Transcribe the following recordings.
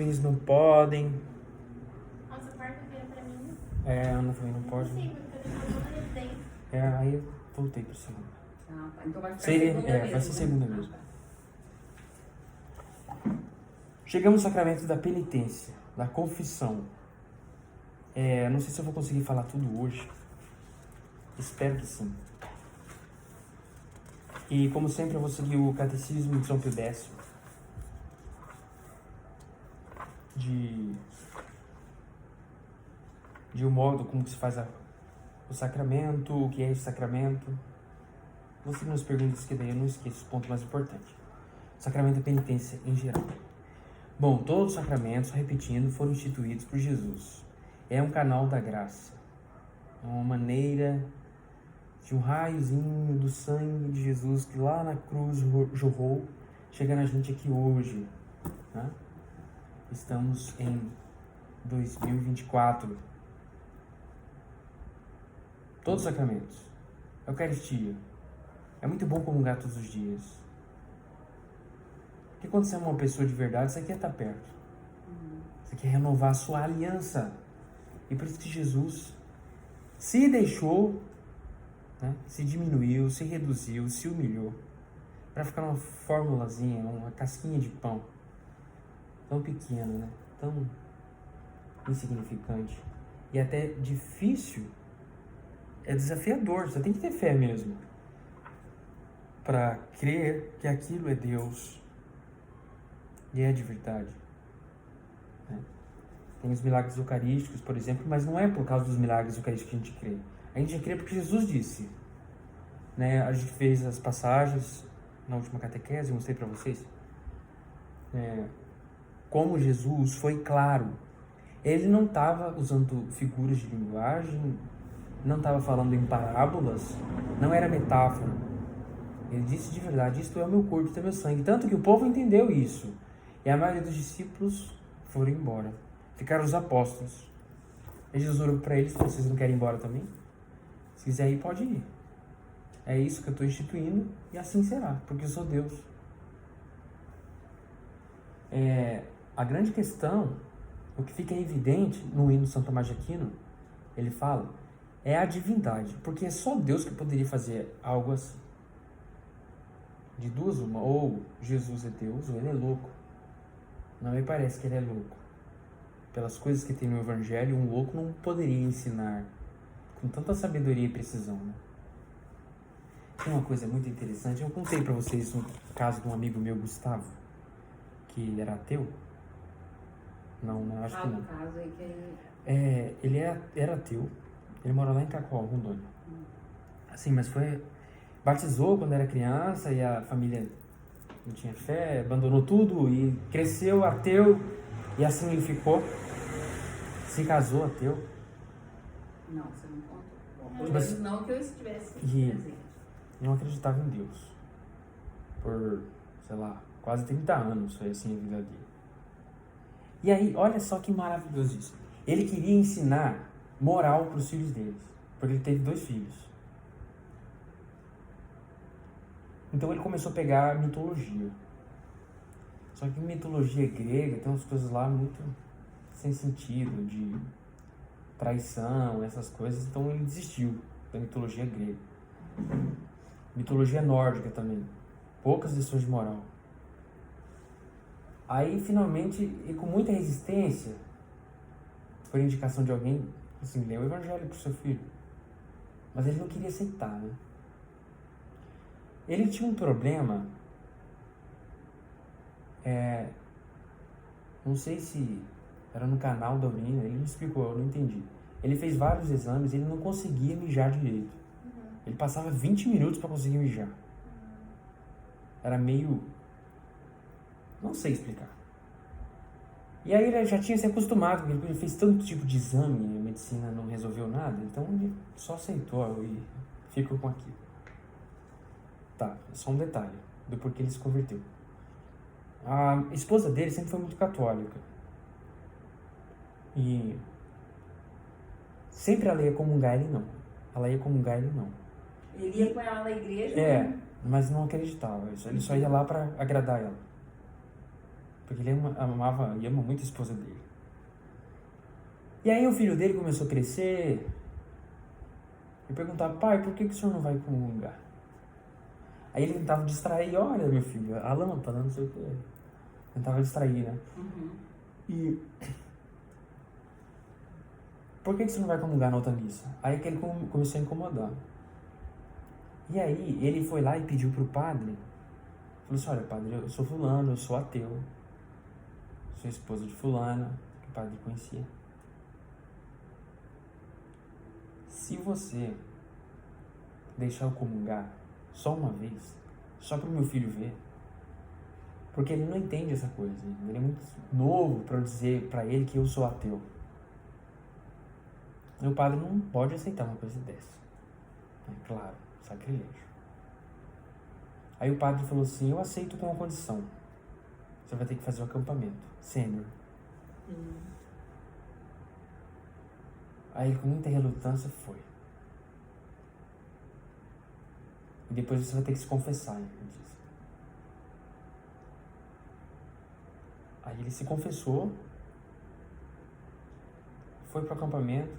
Eles não podem. Nossa, quarta-feira pra mim. É, a Ana também não pode. Sim, porque eu tenho uma residência. É, aí eu voltei pra segunda. Ah, tá. Então vai ficar Seria, segunda mesmo, vai ser né? segunda Ah, mesmo. tá. Chegamos ao sacramento da penitência, da confissão. Não sei se eu vou conseguir falar tudo hoje. Espero que sim. E como sempre eu vou seguir o catecismo de São Pio X. De um modo como se faz o sacramento, o que é esse sacramento. Vou seguir as perguntas que daí eu não esqueço o ponto mais importante. Sacramento da penitência em geral. Bom, todos os sacramentos, repetindo, foram instituídos por Jesus. É um canal da graça. É uma maneira de um raiozinho do sangue de Jesus que lá na cruz jorrou, chegar na gente aqui hoje. Né? Estamos em 2024. Todos os sacramentos. Eucaristia. É muito bom comungar todos os dias. Porque quando você é uma pessoa de verdade, você quer estar perto. Você quer renovar a sua aliança. E por isso que Jesus se deixou, né, se diminuiu, se reduziu, se humilhou. Para ficar uma formulazinha, uma casquinha de pão. Tão pequena, né? Tão insignificante. E até difícil. É desafiador. Você tem que ter fé mesmo. Para crer que aquilo é Deus. E é de verdade. Né? Tem os milagres eucarísticos, por exemplo, mas não é por causa dos milagres eucarísticos que a gente crê. A gente crê porque Jesus disse. Né? A gente fez as passagens na última catequese, eu mostrei para vocês. Como Jesus foi claro. Ele não estava usando figuras de linguagem, não estava falando em parábolas, não era metáfora. Ele disse de verdade, isto é o meu corpo, isto é o meu sangue. Tanto que o povo entendeu isso. E a maioria dos discípulos foram embora. Ficaram os apóstolos. E Jesus orou para eles, vocês não querem ir embora também? Se quiser ir, pode ir. É isso que eu estou instituindo e assim será, porque eu sou Deus. A grande questão, o que fica evidente no hino São Tomás de Aquino, ele fala, é a divindade, porque é só Deus que poderia fazer algo assim. De duas uma, ou Jesus é Deus, ou ele é louco. Não me parece que ele é louco. Pelas coisas que tem no Evangelho, um louco não poderia ensinar com tanta sabedoria e precisão. Né? Tem uma coisa muito interessante, eu contei para vocês um caso de um amigo meu, Gustavo, que era ateu. Não, acho que não. Caso aí que ele era ateu, ele mora lá em Cacoal, Rondônia. Assim, mas batizou quando era criança e a família não tinha fé, abandonou tudo e cresceu ateu e assim ele ficou. Se casou ateu. Não, você não contou. Pelo Mas- menos não que eu estivesse E- presente. Não acreditava em Deus. Por, sei lá, quase 30 anos foi assim a vida dele. E aí, olha só que maravilhoso isso. Ele queria ensinar moral para os filhos deles, porque ele teve 2 filhos. Então ele começou a pegar mitologia. Só que mitologia grega tem umas coisas lá muito sem sentido, de traição, essas coisas. Então ele desistiu da mitologia grega. Mitologia nórdica também. Poucas lições de moral. Aí finalmente, e com muita resistência, por indicação de alguém, assim, lê o Evangelho pro seu filho. Mas ele não queria aceitar, né? Ele tinha um problema, não sei se era no canal da urina, ele me explicou, eu não entendi. Ele fez vários exames e ele não conseguia mijar direito. Ele passava 20 minutos para conseguir mijar. Era meio... não sei explicar. E aí ele já tinha se acostumado, porque ele fez tanto tipo de exame e a medicina não resolveu nada, então ele só aceitou e ficou com aquilo. Tá, só um detalhe do porquê ele se converteu. A esposa dele sempre foi muito católica. E sempre ela ia comungar, ele não. Ela ia comungar, ele não. Ele ia com ela na igreja? Né? Mas não acreditava. Ele só ia lá para agradar ela. Porque ele amava e ama muito a esposa dele. E aí o filho dele começou a crescer e perguntava, pai, por que o senhor não vai comungar? Aí ele tentava distrair, olha meu filho, a lâmpada, não sei o que. Tentava distrair, né? Uhum. E por que você não vai comungar na outra missa? Aí que ele começou a incomodar. E aí ele foi lá e pediu pro padre, falou assim, olha padre, eu sou fulano, eu sou ateu, sou esposa de fulana, que o padre conhecia. Se você deixar eu comungar só uma vez, só para o meu filho ver, porque ele não entende essa coisa, ele é muito novo para eu dizer para ele que eu sou ateu. E o padre não pode aceitar uma coisa dessa. É claro, sacrilégio. Aí o padre falou assim, eu aceito com uma condição. Você vai ter que fazer o acampamento, sênior. Aí com muita relutância foi. E depois você vai ter que se confessar, ele disse. Aí ele se confessou, foi pro acampamento,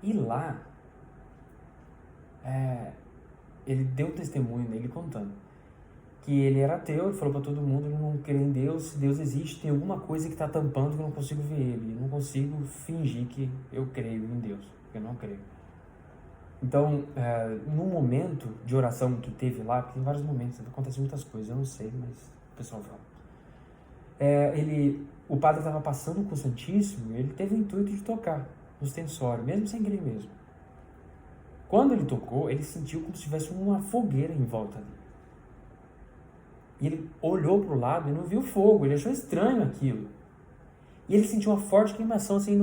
e lá, ele deu um testemunho dele contando que ele era ateu, ele falou pra todo mundo, ele não crê em Deus, se Deus existe, tem alguma coisa que tá tampando que eu não consigo ver ele, eu não consigo fingir que eu creio em Deus, porque eu não creio. Então, no momento de oração que teve lá, porque tem vários momentos, acontecem muitas coisas, eu não sei, mas o pessoal fala. O padre estava passando com o Santíssimo, ele teve o intuito de tocar no ostensório, mesmo sem crer mesmo. Quando ele tocou, ele sentiu como se tivesse uma fogueira em volta dele. E ele olhou para o lado e não viu fogo, ele achou estranho aquilo. E ele sentiu uma forte queimação assim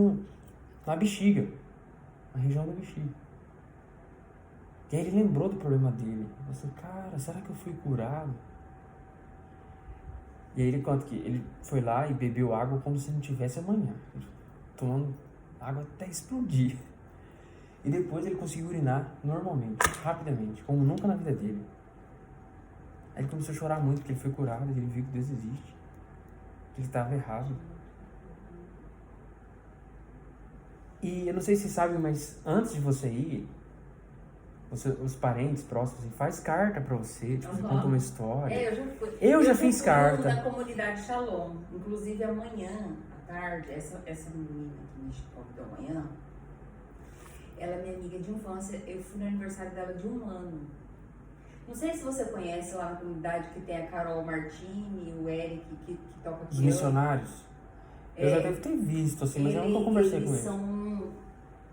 na bexiga, na região da bexiga. E aí ele lembrou do problema dele. Ele falou assim, cara, será que eu fui curado? E aí ele conta que ele foi lá e bebeu água como se não tivesse amanhã. Tomando água até explodir. E depois ele conseguiu urinar normalmente, rapidamente, como nunca na vida dele. Aí ele começou a chorar muito porque ele foi curado, ele viu que Deus existe. Que ele estava errado. E eu não sei se sabe, mas antes de você ir, os parentes próximos faz carta pra você, tipo, conta uma história. Eu já fiz carta. Da comunidade Shalom. Inclusive amanhã, à tarde, essa menina que me convidou amanhã, ela é minha amiga de infância. Eu fui no aniversário dela de 1 ano. Não sei se você conhece lá na comunidade que tem a Carol Martini, o Eric que toca piano. Os missionários? Eu já devo ter visto, assim, mas eu nunca conversei com eles.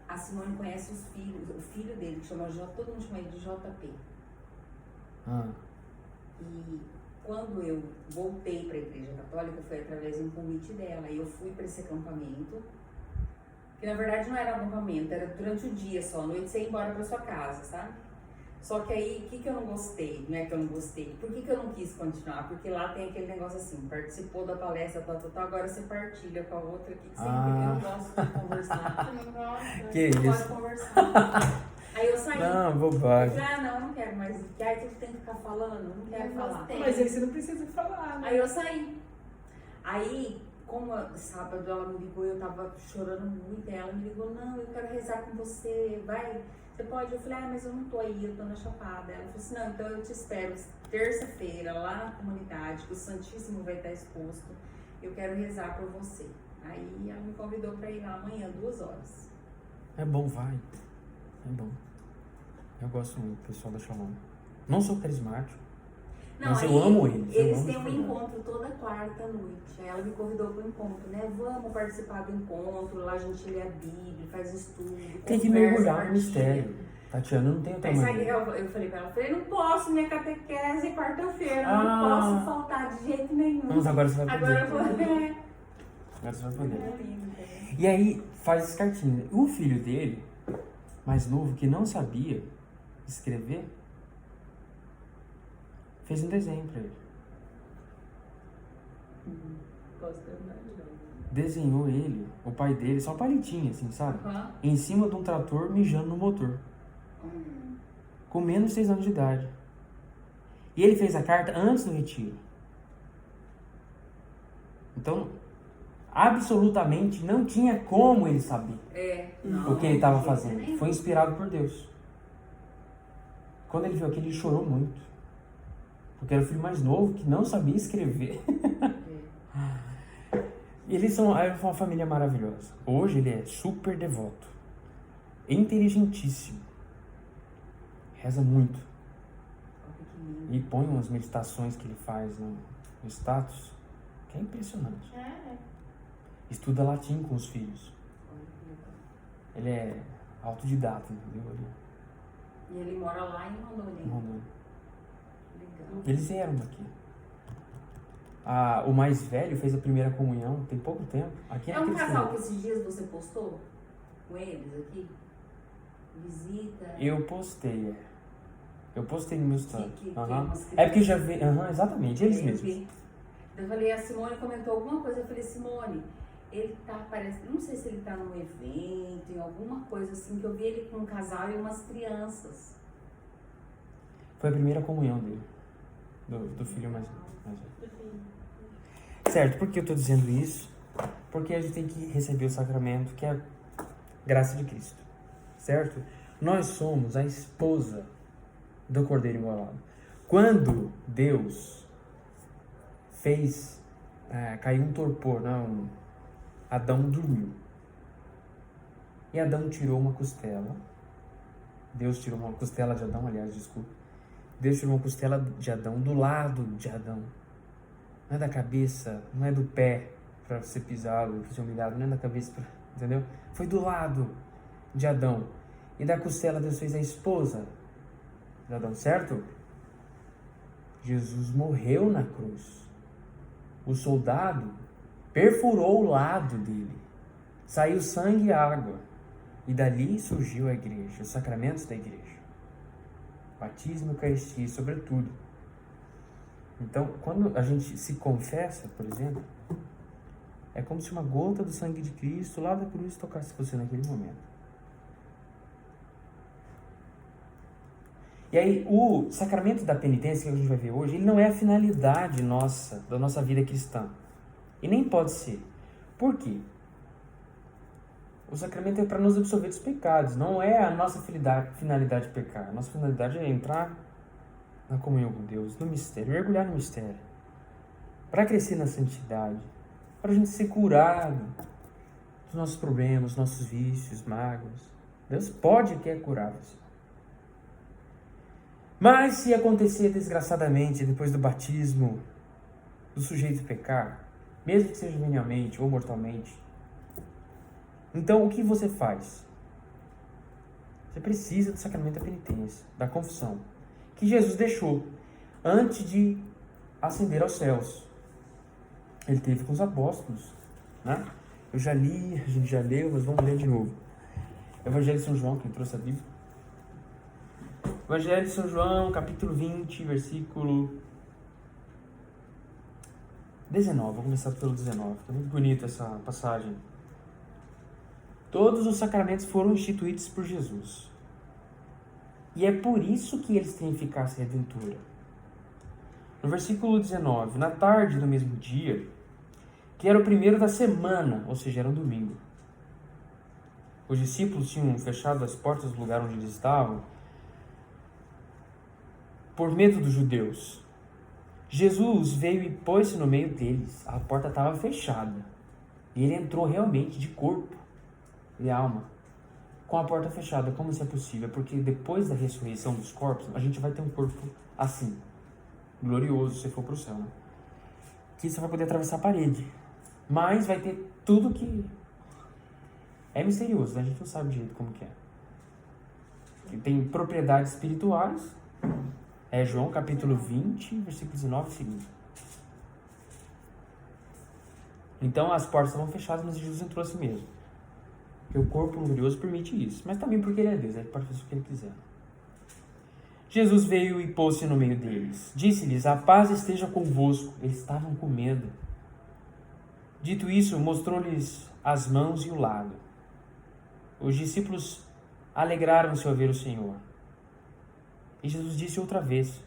A Simone conhece os filhos, o filho dele, que chama todo mundo chama ele de JP. E quando eu voltei para a Igreja Católica, foi através de um convite dela. E eu fui para esse acampamento, que na verdade não era um acampamento, era durante o dia só, à noite você ia embora para sua casa, sabe? Só que aí, o que eu não gostei? Não é que eu não gostei. Por que eu não quis continuar? Porque lá tem aquele negócio assim, participou da palestra, agora você partilha com a outra aqui, que sempre eu não gosto de conversar. Você não gosta? Que não isso? pode conversar. Aí eu saí. Não, bobagem. Eu falei, não, não quero mais. Que aí tu tem que ficar falando, não quero falar. Gostei. Mas aí você não precisa falar, né? Aí eu saí. Aí, como sábado ela me ligou, eu tava chorando muito, ela me ligou, não, eu quero rezar com você, vai... Você pode? Eu falei, mas eu não tô aí, eu tô na Chapada. Ela falou assim, não, então eu te espero terça-feira lá na comunidade, que o Santíssimo vai estar exposto. Eu quero rezar por você. Aí ela me convidou pra ir lá amanhã, 2 horas. É bom, vai. É bom. Eu gosto muito do pessoal da Shalom. Não sou carismático, mas eu amo eles. Eles têm um encontro toda quarta noite. Aí ela me convidou pro encontro, né? Vamos participar do encontro, lá a gente lê a Bíblia, faz estudo. Tem que mergulhar no mistério. Tatiana, não tem outra Mas sabe, maneira. eu falei pra ela, não posso, minha catequese é quarta-feira, Ah. não posso faltar de jeito nenhum. Mas agora você vai poder. Agora eu vou. Agora você vai poder. E aí, faz as cartinhas. O filho dele, mais novo, que não sabia escrever, fez um desenho pra ele. Desenhou ele, o pai dele, só palitinho, assim, sabe? Em cima de um trator, mijando no motor. Com menos de 6 anos de idade. E ele fez a carta antes do retiro. Então, absolutamente não tinha como ele saber o que ele estava fazendo. Foi inspirado por Deus. Quando ele viu aquilo, ele chorou muito. Porque era o filho mais novo que não sabia escrever. Eles são uma família maravilhosa. Hoje ele é super devoto. Inteligentíssimo. Reza muito. E põe umas meditações que ele faz no status, que é impressionante. Estuda latim com os filhos. Ele é autodidata, entendeu? E ele mora lá em Rondônia. Legal. Eles eram daqui. O mais velho fez a primeira comunhão tem pouco tempo. Aqui É um casal que esses dias você postou com eles aqui? Visita. Eu postei no meu story. Umas É porque já vi. Exatamente, eles mesmos. Eu falei, a Simone comentou alguma coisa. Eu falei, Simone, ele tá, parece, não sei se ele tá num evento, em alguma coisa assim, que eu vi ele com um casal e umas crianças. Foi a primeira comunhão dele. Do filho mais velho. Certo, por que eu tô dizendo isso? Porque a gente tem que receber o sacramento, que é a graça de Cristo. Certo? Nós somos a esposa do Cordeiro Imolado. Quando Deus fez cair um torpor, Adão dormiu. E Adão tirou uma costela. Deus tirou uma costela de Adão, aliás, desculpa. Deus tirou uma costela de Adão do lado de Adão. Não é da cabeça, não é do pé para ser pisado, para ser humilhado, não é da cabeça, entendeu? Foi do lado de Adão. E da costela Deus fez a esposa de Adão, certo? Jesus morreu na cruz. O soldado perfurou o lado dele. Saiu sangue e água. E dali surgiu a igreja, os sacramentos da igreja. Batismo, Eucaristia, sobretudo. Então, quando a gente se confessa, por exemplo, é como se uma gota do sangue de Cristo lá da cruz tocasse você naquele momento. E aí, o sacramento da penitência que a gente vai ver hoje, ele não é a finalidade da nossa vida cristã. E nem pode ser. Por quê? O sacramento é para nos absolver dos pecados, não é a nossa finalidade pecar. A nossa finalidade é entrar na comunhão com Deus, no mistério, mergulhar no mistério. Para crescer na santidade, para a gente ser curado dos nossos problemas, dos nossos vícios, mágoas. Deus pode e quer curar você. Mas se acontecer desgraçadamente, depois do batismo, do sujeito pecar, mesmo que seja venialmente ou mortalmente, então o que você faz? Você precisa do sacramento da penitência, da confissão, que Jesus deixou antes de ascender aos céus. Ele teve com os apóstolos, né? Eu já li, a gente já leu, mas vamos ler de novo. Evangelho de São João, quem trouxe a Bíblia. Evangelho de São João, capítulo 20, versículo 19. Vou começar pelo 19. É muito bonita essa passagem. Todos os sacramentos foram instituídos por Jesus. E é por isso que eles têm eficácia redentora. No versículo 19. Na tarde do mesmo dia, que era o primeiro da semana, ou seja, era um domingo, os discípulos tinham fechado as portas do lugar onde eles estavam, por medo dos judeus. Jesus veio e pôs-se no meio deles. A porta estava fechada. E ele entrou realmente de corpo e alma, com a porta fechada. Como isso é possível? Porque depois da ressurreição dos corpos, a gente vai ter um corpo assim, glorioso, se for para o céu, né? Que você vai poder atravessar a parede. Mas vai ter tudo que é misterioso, né? A gente não sabe direito como que é. Que tem propriedades espirituais. É João capítulo 20, versículo 19 e seguinte. Então as portas estavam fechadas, mas Jesus entrou assim mesmo. Porque o corpo glorioso permite isso. Mas também porque ele é Deus, ele pode fazer o que ele quiser. Jesus veio e pôs-se no meio deles. Disse-lhes, a paz esteja convosco. Eles estavam com medo. Dito isso, mostrou-lhes as mãos e o lado. Os discípulos alegraram-se ao ver o Senhor. E Jesus disse outra vez,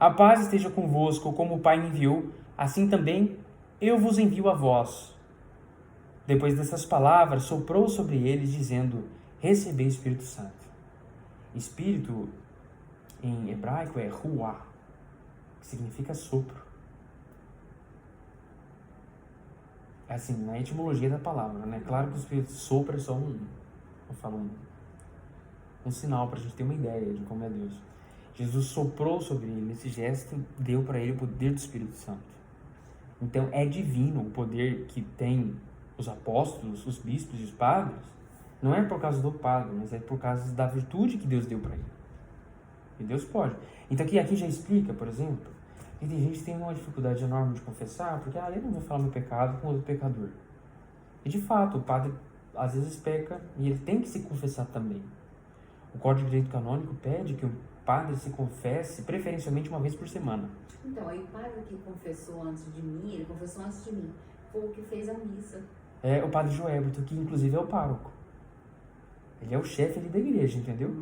a paz esteja convosco, como o Pai me enviou, assim também eu vos envio a vós. Depois dessas palavras, soprou sobre eles, dizendo, recebei Espírito Santo. Espírito, em hebraico, é ruá, que significa sopro. É assim, na etimologia da palavra, né? Claro que o Espírito sopra é só um sinal para a gente ter uma ideia de como é Deus. Jesus soprou sobre ele, esse gesto deu para ele o poder do Espírito Santo. Então é divino o poder que tem os apóstolos, os bispos e os padres. Não é por causa do padre, mas é por causa da virtude que Deus deu para ele. E Deus pode. Então aqui já explica, por exemplo, que tem gente que tem uma dificuldade enorme de confessar, porque eu não vou falar meu pecado com outro pecador. E de fato, o padre às vezes peca e ele tem que se confessar também. O Código de Direito Canônico pede que o padre se confesse preferencialmente uma vez por semana. Então, aí o padre que confessou antes de mim, ele confessou antes de mim, foi o que fez a missa. É o padre Joéberto, que inclusive é o pároco. Ele é o chefe ali da igreja, entendeu?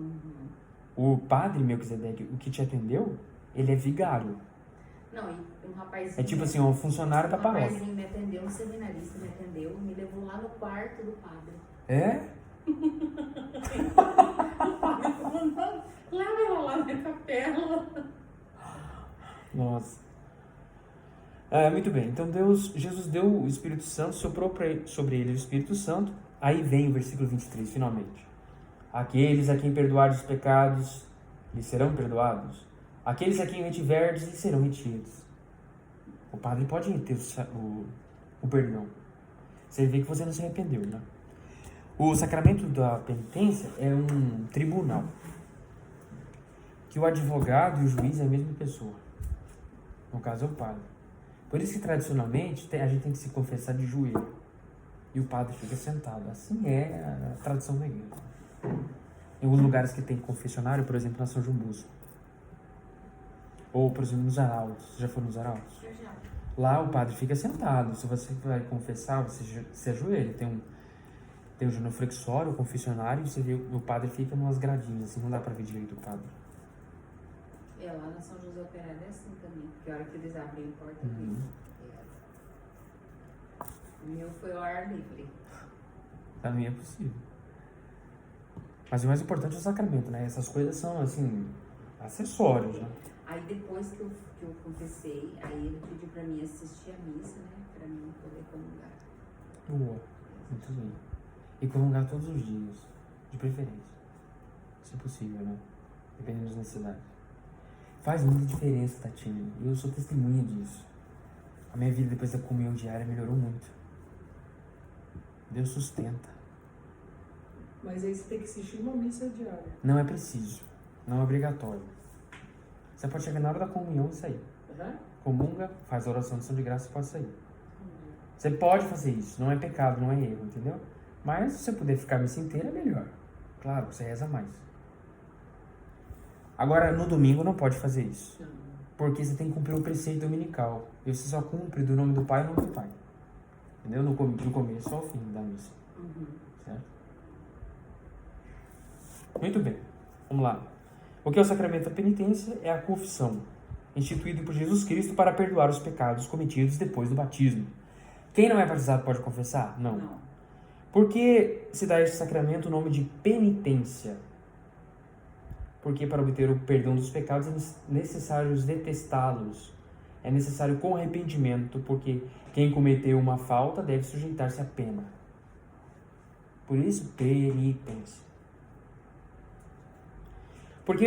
O padre Melquisedeque, o que te atendeu, ele é vigário. Não, e um rapazinho... É tipo assim, um funcionário da paróquia. Um rapazinho me atendeu, um seminarista me atendeu, me levou lá no quarto do padre. É? O padre falou, não, leva ela lá na capela. Nossa. Muito bem, então Jesus deu o Espírito Santo, soprou sobre ele o Espírito Santo. Aí vem o versículo 23, finalmente. Aqueles a quem perdoardes os pecados, lhes serão perdoados. Aqueles a quem retiverdes, lhes serão retidos. O padre pode reter o perdão. Você vê que você não se arrependeu, né? O sacramento da penitência é um tribunal. Que o advogado e o juiz é a mesma pessoa. No caso é o padre. Por isso que tradicionalmente a gente tem que se confessar de joelho. E o padre fica sentado. Assim é a tradição da igreja. Em alguns lugares que tem confessionário, por exemplo, na São João Bosco. Ou, por exemplo, nos arautos. Você já foi nos arautos? Eu já. Lá o padre fica sentado. Se você vai confessar, você se ajoelha. Tem o genuflexório, o confessionário, e você vê o padre fica numas gradinhas, assim, não dá pra ver direito o padre. É, lá na São José Operário é assim também, porque a hora que eles abrem a porta, o meu foi ao ar livre. Também é possível. Mas o mais importante é o sacramento, né? Essas coisas são, assim, acessórios, né? Aí depois que eu confessei, aí ele pediu pra mim assistir a missa, né? Pra mim poder comungar. Boa. Muito bem. E comungar todos os dias, de preferência. Se possível, né? Dependendo das necessidades. Faz muita diferença, Tatinha. Eu sou testemunha disso. A minha vida depois da comunhão diária melhorou muito. Deus sustenta. Mas aí você tem que assistir uma missa diária. Não é preciso. Não é obrigatório. Você pode chegar na hora da comunhão e sair. Tá? Comunga, faz a oração de ação de graça e pode sair. Você pode fazer isso. Não é pecado, não é erro, entendeu? Mas se você puder ficar a missa inteira, é melhor. Claro, você reza mais. Agora, no domingo não pode fazer isso. Porque você tem que cumprir o preceito dominical. E você só cumpre do nome do Pai e nome do Pai. Entendeu? Do começo ao fim da missa. Certo? Muito bem. Vamos lá. O que é o sacramento da penitência? É a confissão, instituído por Jesus Cristo para perdoar os pecados cometidos depois do batismo. Quem não é batizado pode confessar? Não. Por que se dá este sacramento o nome de penitência? Porque para obter o perdão dos pecados é necessário detestá-los. É necessário com arrependimento, porque quem cometeu uma falta deve sujeitar-se à pena. Por isso, penitência. Por que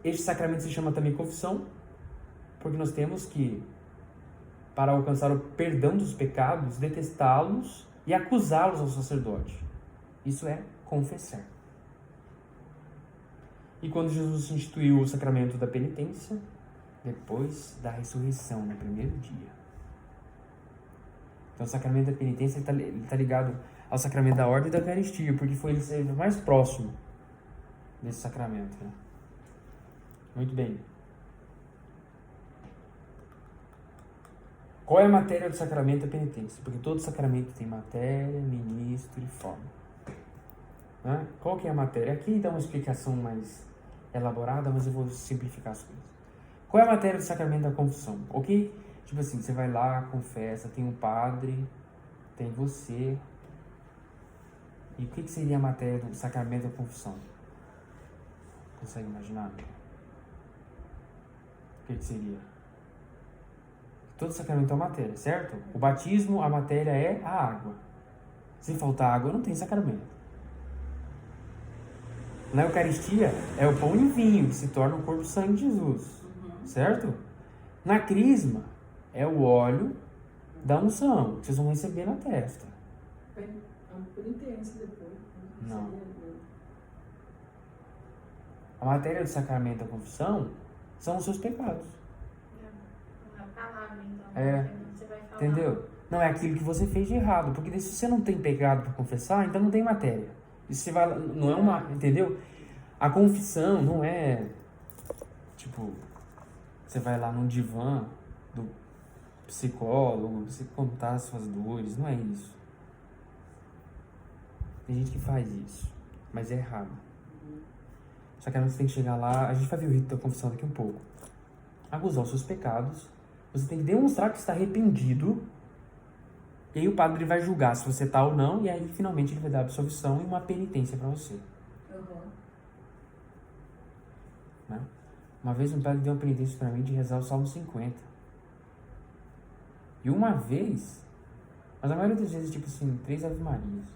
este sacramento se chama também confissão? Porque nós temos que, para alcançar o perdão dos pecados, detestá-los e acusá-los ao sacerdote. Isso é confessar. E quando Jesus instituiu o sacramento da penitência? Depois da ressurreição, no primeiro dia. Então o sacramento da penitência está ligado ao sacramento da ordem e da Eucaristia, porque foi ele mais próximo desse sacramento. Né? Muito bem. Qual é a matéria do sacramento da penitência? Porque todo sacramento tem matéria, ministro e forma. Né? Qual que é a matéria? Aqui dá uma explicação mais elaborada, mas eu vou simplificar as coisas. Qual é a matéria do sacramento da confissão? O que Tipo assim, você vai lá, confessa, tem um padre, tem você. E o que seria a matéria do sacramento da confissão? Consegue imaginar? O que seria? Todo sacramento é uma matéria, certo? O batismo, a matéria é a água. Se faltar água, não tem sacramento. Na Eucaristia, é o pão e o vinho, que se torna o corpo e sangue de Jesus. Certo? Na Crisma, é o óleo da unção, que vocês vão receber na testa. A penitência depois. Não. A matéria do sacramento da confissão são os seus pecados. A palavra, então. É. Você vai falar. Entendeu? Não é aquilo que você fez de errado. Porque daí, se você não tem pecado para confessar, então não tem matéria. E você vai, não é uma. Entendeu? A confissão não é. Tipo, você vai lá num divã do psicólogo, você contar as suas dores. Não é isso. Tem gente que faz isso, mas é errado. Só que você tem que chegar lá, a gente vai ver o rito da confissão daqui um pouco. Acusar os seus pecados, você tem que demonstrar que está arrependido, e aí o padre vai julgar se você está ou não, e aí finalmente ele vai dar absolvição e uma penitência para você. Né? Uma vez um padre deu uma penitência para mim de rezar o Salmo 50. E uma vez, mas a maioria das vezes, tipo assim, 3 Ave Marias.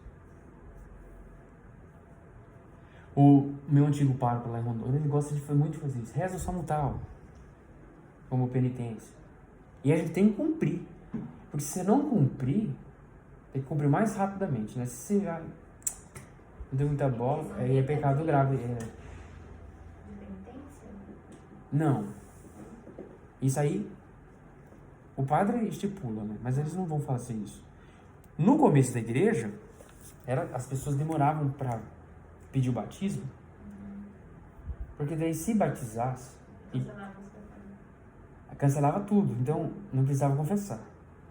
O meu antigo pároco lá em Rondônia, ele gosta de muito fazer isso. Reza o Salmo tal, como penitência. E a gente tem que cumprir. Porque se você não cumprir, tem que cumprir mais rapidamente, né? Se você já não deu muita bola, aí é pecado grave. De penitência? Não. Isso aí, o padre estipula, né? Mas eles não vão fazer isso. No começo da igreja, as pessoas demoravam para pedir o batismo, porque daí se batizasse, cancelava tudo, então não precisava confessar.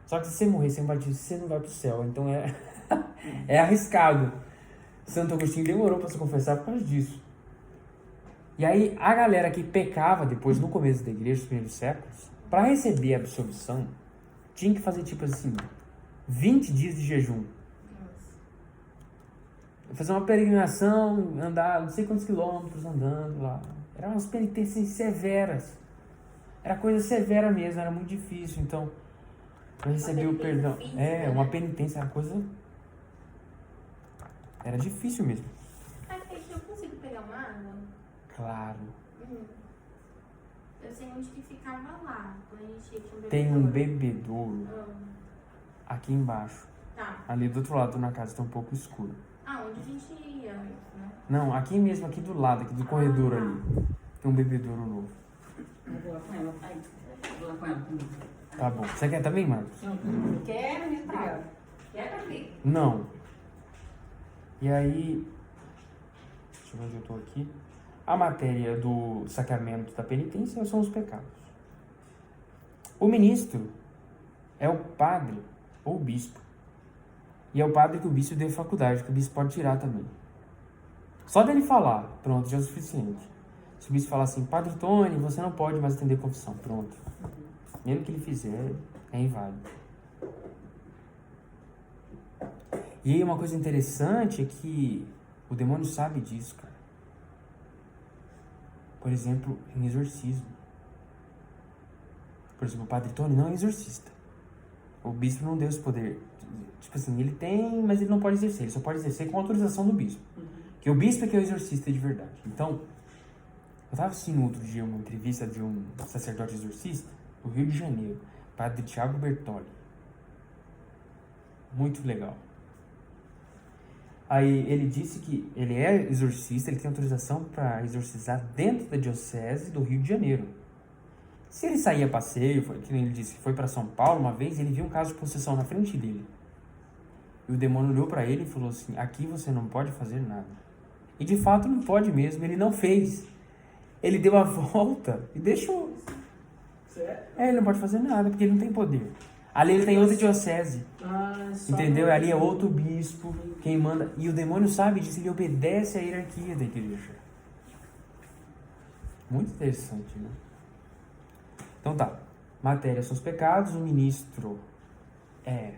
Só que se você morrer sem batismo, você não vai pro céu, então é arriscado. Santo Agostinho demorou para se confessar por causa disso. E aí a galera que pecava depois, no começo da igreja, nos primeiros séculos, para receber a absolvição, tinha que fazer tipo assim, 20 dias de jejum. Fazer uma peregrinação, andar não sei quantos quilômetros andando lá. Eram umas penitências severas. Era coisa severa mesmo, era muito difícil. Então, para receber o perdão. Física, Uma né? penitência, era coisa. Era difícil mesmo. Aqui eu consigo pegar uma água? Claro. Eu sei onde que ficava lá. Quando a gente ia tinha Tem um bebedouro. bebedouro aqui embaixo. Tá. Ali do outro lado na casa, está um pouco escuro. Ah, onde a gente ia antes, né? Não, aqui mesmo, aqui do lado, aqui do corredor ali. Tem um bebedouro novo. Eu vou lá com ela, pai. Vou lá com ela comigo. Tá bom. Você quer também, Marcos? Quero, minha cara. Quero abrir. Não. E aí, deixa eu ver onde eu tô aqui. A matéria do sacramento da penitência são os pecados. O ministro é o padre ou o bispo. E é o padre que o bispo deu faculdade, que o bispo pode tirar também. Só dele falar, pronto, já é o suficiente. Se o bispo falar assim, Padre Tony, você não pode mais atender confissão, pronto. Mesmo que ele fizer, é inválido. E aí uma coisa interessante é que o demônio sabe disso, cara. Por exemplo, em exorcismo. Por exemplo, o Padre Tony não é exorcista. O bispo não deu esse poder. Tipo assim, ele tem, mas ele não pode exercer. Ele só pode exercer com autorização do bispo. Que o bispo é que é o exorcista de verdade. Então, eu estava assistindo outro dia uma entrevista de um sacerdote exorcista do Rio de Janeiro, Padre Tiago Bertoli. Muito legal. Aí ele disse que ele é exorcista, ele tem autorização para exorcizar dentro da diocese do Rio de Janeiro. Se ele saía a passeio, que ele disse que foi para São Paulo uma vez, ele viu um caso de possessão na frente dele. E o demônio olhou para ele e falou assim, aqui você não pode fazer nada. E de fato não pode mesmo, ele não fez. Ele deu a volta e deixou. Certo? Ele não pode fazer nada, porque ele não tem poder. Ali ele tem outra diocese, entendeu? Ali é outro bispo, quem manda. E o demônio sabe disso, ele obedece à hierarquia da igreja. Muito interessante, né? Então tá. Matéria são os pecados, o ministro é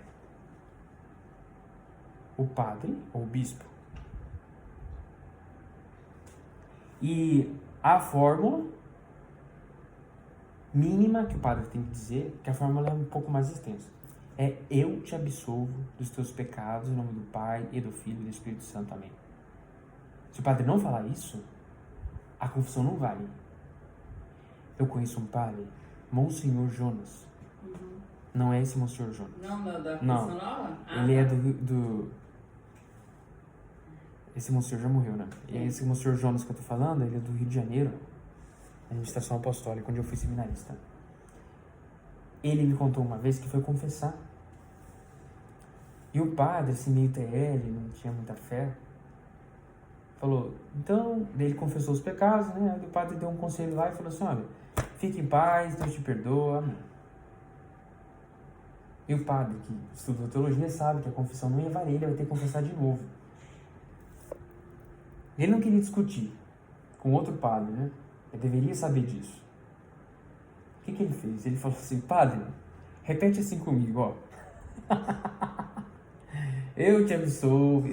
o padre ou o bispo. E a fórmula mínima que o padre tem que dizer, que a fórmula é um pouco mais extensa, é: eu te absolvo dos teus pecados em nome do Pai e do Filho e do Espírito Santo. Amém. Se o padre não falar isso, a confissão não vale. Eu conheço um padre, Monsenhor Jonas. Não é esse Monsenhor Jonas. Não, da Não. confissão nova? Ele é do... Esse Monsenhor já morreu, né? E esse Monsenhor Jonas que eu tô falando, ele é do Rio de Janeiro, administração apostólica, onde eu fui seminarista. Ele me contou uma vez que foi confessar. E o padre, assim, meio TL, não tinha muita fé, falou, então, ele confessou os pecados, né? Aí o padre deu um conselho lá e falou assim: olha, fique em paz, Deus te perdoa, amém. E o padre que estudou teologia sabe que a confissão não ia valer, ele vai ter que confessar de novo. Ele não queria discutir com outro padre, né? Ele deveria saber disso. O que ele fez? Ele falou assim: padre, repete assim comigo, ó. Eu te absolvo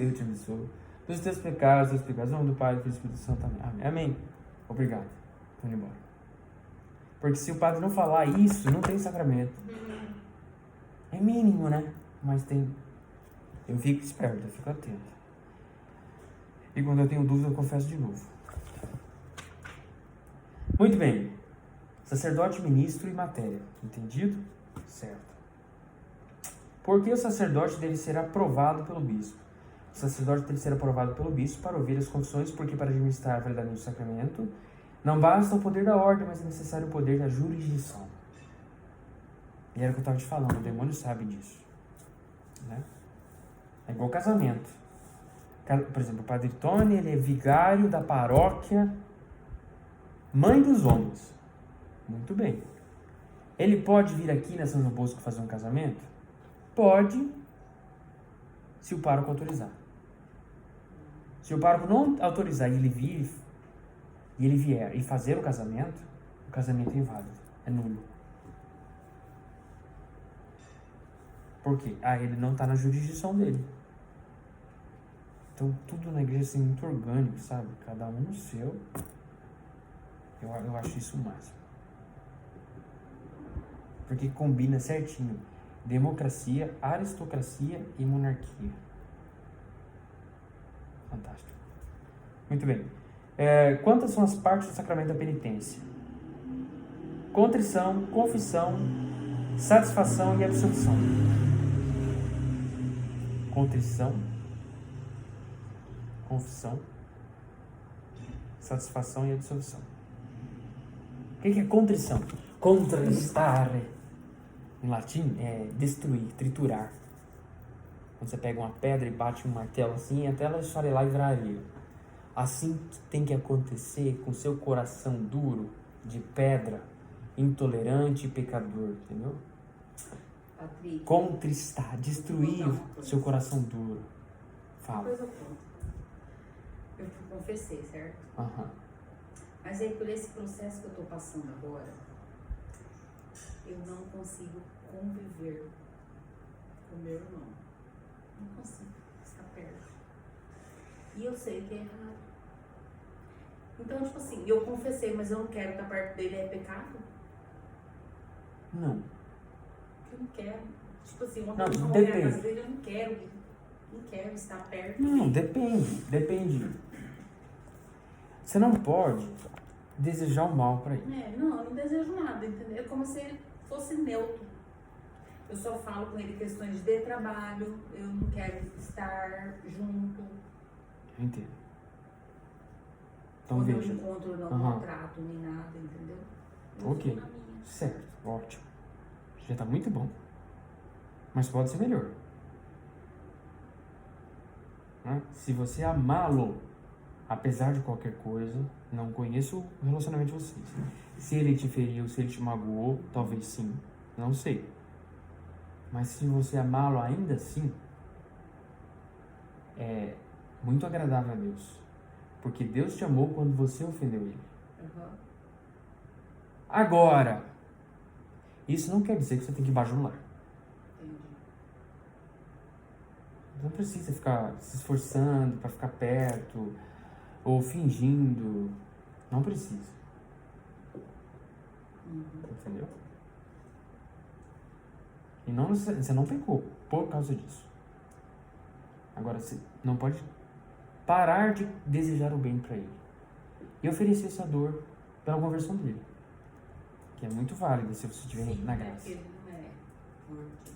dos teus pecados, em nome do Pai, do Filho e do Espírito Santo. Amém. Amém. Obrigado. Vou embora. Porque se o padre não falar isso, não tem sacramento. É mínimo, né? Mas tem. Eu fico esperto, eu fico atento. E quando eu tenho dúvida, eu confesso de novo. Muito bem. Sacerdote, ministro e matéria. Entendido? Certo. Por que o sacerdote deve ser aprovado pelo bispo? O sacerdote deve ser aprovado pelo bispo para ouvir as confissões, porque para administrar verdadeiramente o sacramento, não basta o poder da ordem, mas é necessário o poder da jurisdição. E era o que eu estava te falando, o demônio sabe disso. Né? É igual casamento. Por exemplo, o padre Tony, ele é vigário da paróquia Mãe dos Homens. Muito bem. Ele pode vir aqui na São João Bosco fazer um casamento? Pode, se o pároco autorizar. Se o pároco não autorizar e ele vier e fazer o casamento é inválido, é nulo. Por quê? Ele não está na jurisdição dele. Então, tudo na igreja assim, muito orgânico, sabe? Cada um no seu. Eu acho isso o máximo. Porque combina certinho democracia, aristocracia e monarquia. Fantástico. Muito bem. Quantas são as partes do sacramento da penitência? Contrição, confissão, satisfação e absolvição. Contrição, confissão, satisfação e absolvição. O que é contrição? Contristare, em latim, é destruir, triturar. Quando você pega uma pedra e bate um martelo assim, até ela esfarelar e virar areia. Assim que tem que acontecer com seu coração duro, de pedra, intolerante e pecador, entendeu? Patrícia. Contristar, destruir o seu coração duro. Fala. Depois eu conto. Eu confessei, certo? Aham. Mas aí, por esse processo que eu tô passando agora, eu não consigo conviver com o meu irmão. Não consigo estar perto. E eu sei que é errado. Então, tipo assim, eu confessei, mas eu não quero estar perto dele, é pecado? Não. Eu não quero. Tipo assim, uma Não, pessoa morrer na depende. casa dele, eu não quero estar perto Não, dele. depende. Você não pode desejar o mal pra ele. Não, eu não desejo nada, entendeu? É como se ele fosse neutro. Eu só falo com ele questões de trabalho, eu não quero estar junto. Eu entendo. Então Quando veja. eu encontro, eu não Aham. maltrato nem nada, entendeu? Eu Ok. fico na minha. Certo, ótimo. Já tá muito bom. Mas pode ser melhor. Né? Se você amá-lo, apesar de qualquer coisa, não conheço o relacionamento de vocês. Se ele te feriu, se ele te magoou, talvez sim. Não sei. Mas se você amá-lo ainda assim, é muito agradável a Deus. Porque Deus te amou quando você ofendeu ele. Uhum. Agora, Isso não quer dizer que você tem que bajular. Entendi. Não precisa ficar se esforçando para ficar perto ou fingindo. Não precisa. Entendeu? E não, você não pecou por causa disso. Agora, você não pode parar de desejar o bem para ele. E oferecer essa dor pela conversão dele. Que é muito válida se você estiver Sim, na né? graça. Porque ele não é forte.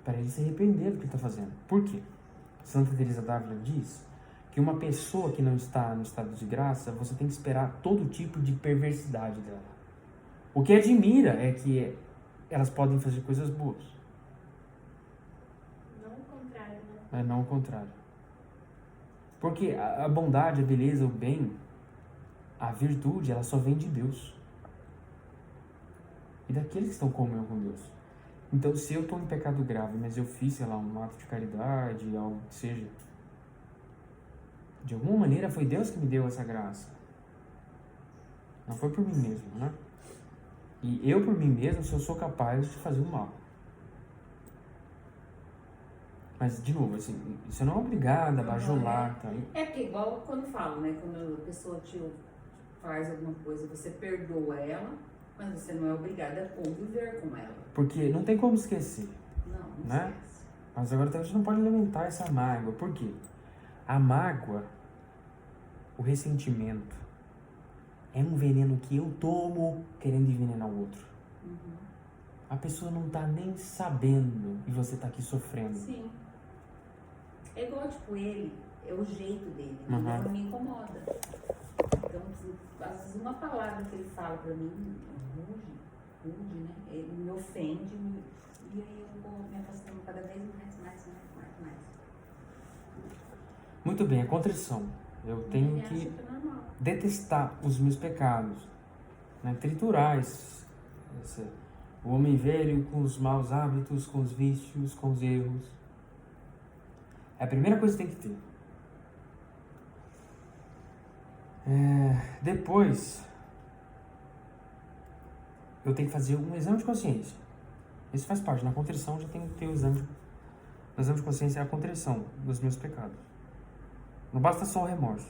Para ele se arrepender do que está fazendo. Por quê? Santa Teresa d'Ávila diz que uma pessoa que não está no estado de graça, você tem que esperar todo tipo de perversidade dela. O que admira é que elas podem fazer coisas boas, Não o contrário, né? mas não o contrário. Porque a bondade, a beleza, o bem, a virtude, ela só vem de Deus. E daqueles que estão em comunhão com Deus. Então, se eu estou em pecado grave, mas eu fiz, sei lá, um ato de caridade, algo que seja, de alguma maneira foi Deus que me deu essa graça. Não foi por mim mesmo, né? E eu por mim mesmo, se eu sou capaz de fazer o mal. Mas, de novo, assim, você não é obrigado a bajular, tá? É porque igual quando falo, né? Quando a pessoa te faz alguma coisa, você perdoa ela, mas você não é obrigado a conviver com ela. Porque não tem como esquecer, Não né? esquece. Mas agora a gente não pode alimentar essa mágoa. Por quê? A mágoa, o ressentimento, é um veneno que eu tomo querendo envenenar o outro. A pessoa não tá nem sabendo e você tá aqui sofrendo. Sim. É igual, tipo, ele, é o jeito dele, Uhum. então me incomoda. Então, às vezes uma palavra que ele fala pra mim, rude, né? Ele me ofende, e aí eu vou me afastando cada vez mais. Muito bem, a contrição. Eu tenho Ele acha que que é normal. detestar os meus pecados, né? Triturar o homem velho com os maus hábitos, com os vícios, com os erros. É a primeira coisa que tem que ter. Depois, eu tenho que fazer um exame de consciência. Isso faz parte. Na contrição, já tenho que ter o exame de consciência é a contrição dos meus pecados. Não basta só o remorso.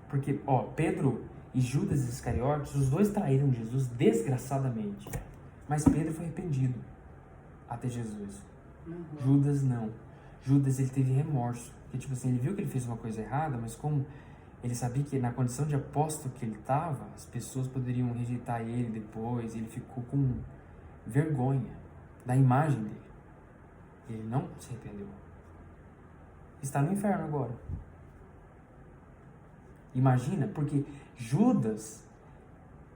Porque, Pedro e Judas Iscariotes, os dois traíram Jesus desgraçadamente. Mas Pedro foi arrependido até Jesus. Judas não. Judas, ele teve remorso. Porque, tipo assim, ele viu que ele fez uma coisa errada, mas como ele sabia que na condição de apóstolo que ele estava, as pessoas poderiam rejeitar ele depois, ele ficou com vergonha da imagem dele. Ele não se arrependeu. Está no inferno agora. Imagina, porque Judas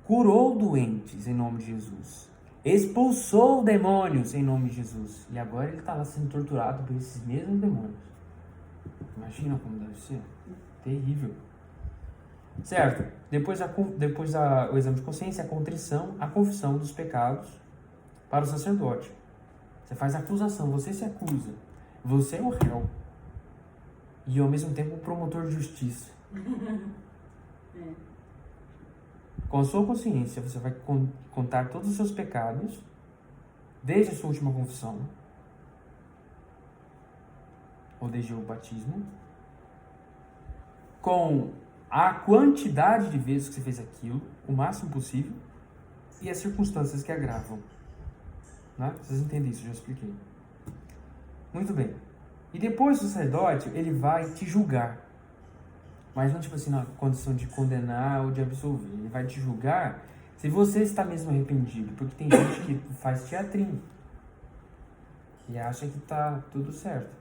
curou doentes em nome de Jesus, expulsou demônios em nome de Jesus, e agora ele está lá sendo torturado por esses mesmos demônios. Imagina como deve ser. Terrível. Certo? Depois o exame de consciência, a contrição, a confissão dos pecados para o sacerdote. Você faz a acusação, você se acusa. Você é o réu. E ao mesmo tempo o promotor de justiça. Com a sua consciência, você vai contar todos os seus pecados, desde a sua última confissão, ou desde o batismo, com a quantidade de vezes que você fez aquilo, o máximo possível, e as circunstâncias que agravam. Né? Vocês entendem isso? Já expliquei. Muito bem. E depois o sacerdote, ele vai te julgar. Mas não tipo assim, na condição de condenar ou de absolver. Ele vai te julgar se você está mesmo arrependido. Porque tem gente que faz teatrinho. E acha que tá tudo certo.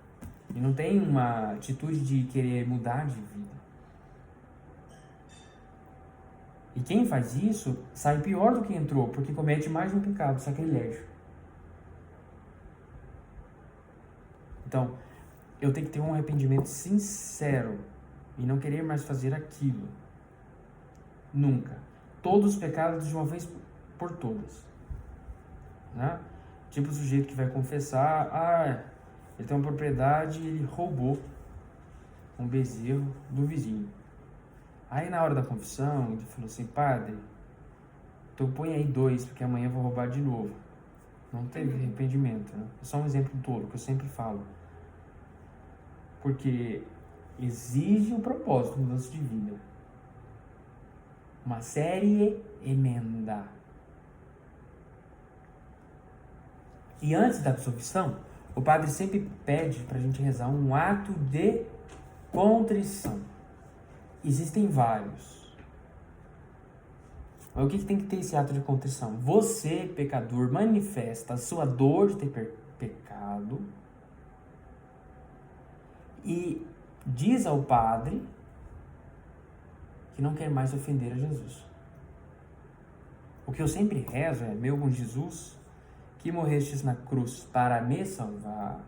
E não tem uma atitude de querer mudar de vida. E quem faz isso sai pior do que entrou, porque comete mais um pecado, sacrilégio. Então, eu tenho que ter um arrependimento sincero e não querer mais fazer aquilo. Nunca. Todos os pecados de uma vez por todas. Né? Tipo o sujeito que vai confessar, ele tem uma propriedade e ele roubou um bezerro do vizinho. Aí na hora da confissão, ele falou assim, padre, Então põe aí 2, porque amanhã eu vou roubar de novo. Não teve arrependimento, né? É só um exemplo tolo que eu sempre falo. Porque exige um propósito, mudança de vida. Uma série emenda. E antes da absolvição, o padre sempre pede pra gente rezar um ato de contrição. Existem vários. Mas o que tem que ter esse ato de contrição? Você, pecador, manifesta a sua dor de ter pecado e diz ao padre que não quer mais ofender a Jesus. O que eu sempre rezo é: meu bom Jesus, que morrestes na cruz para me salvar,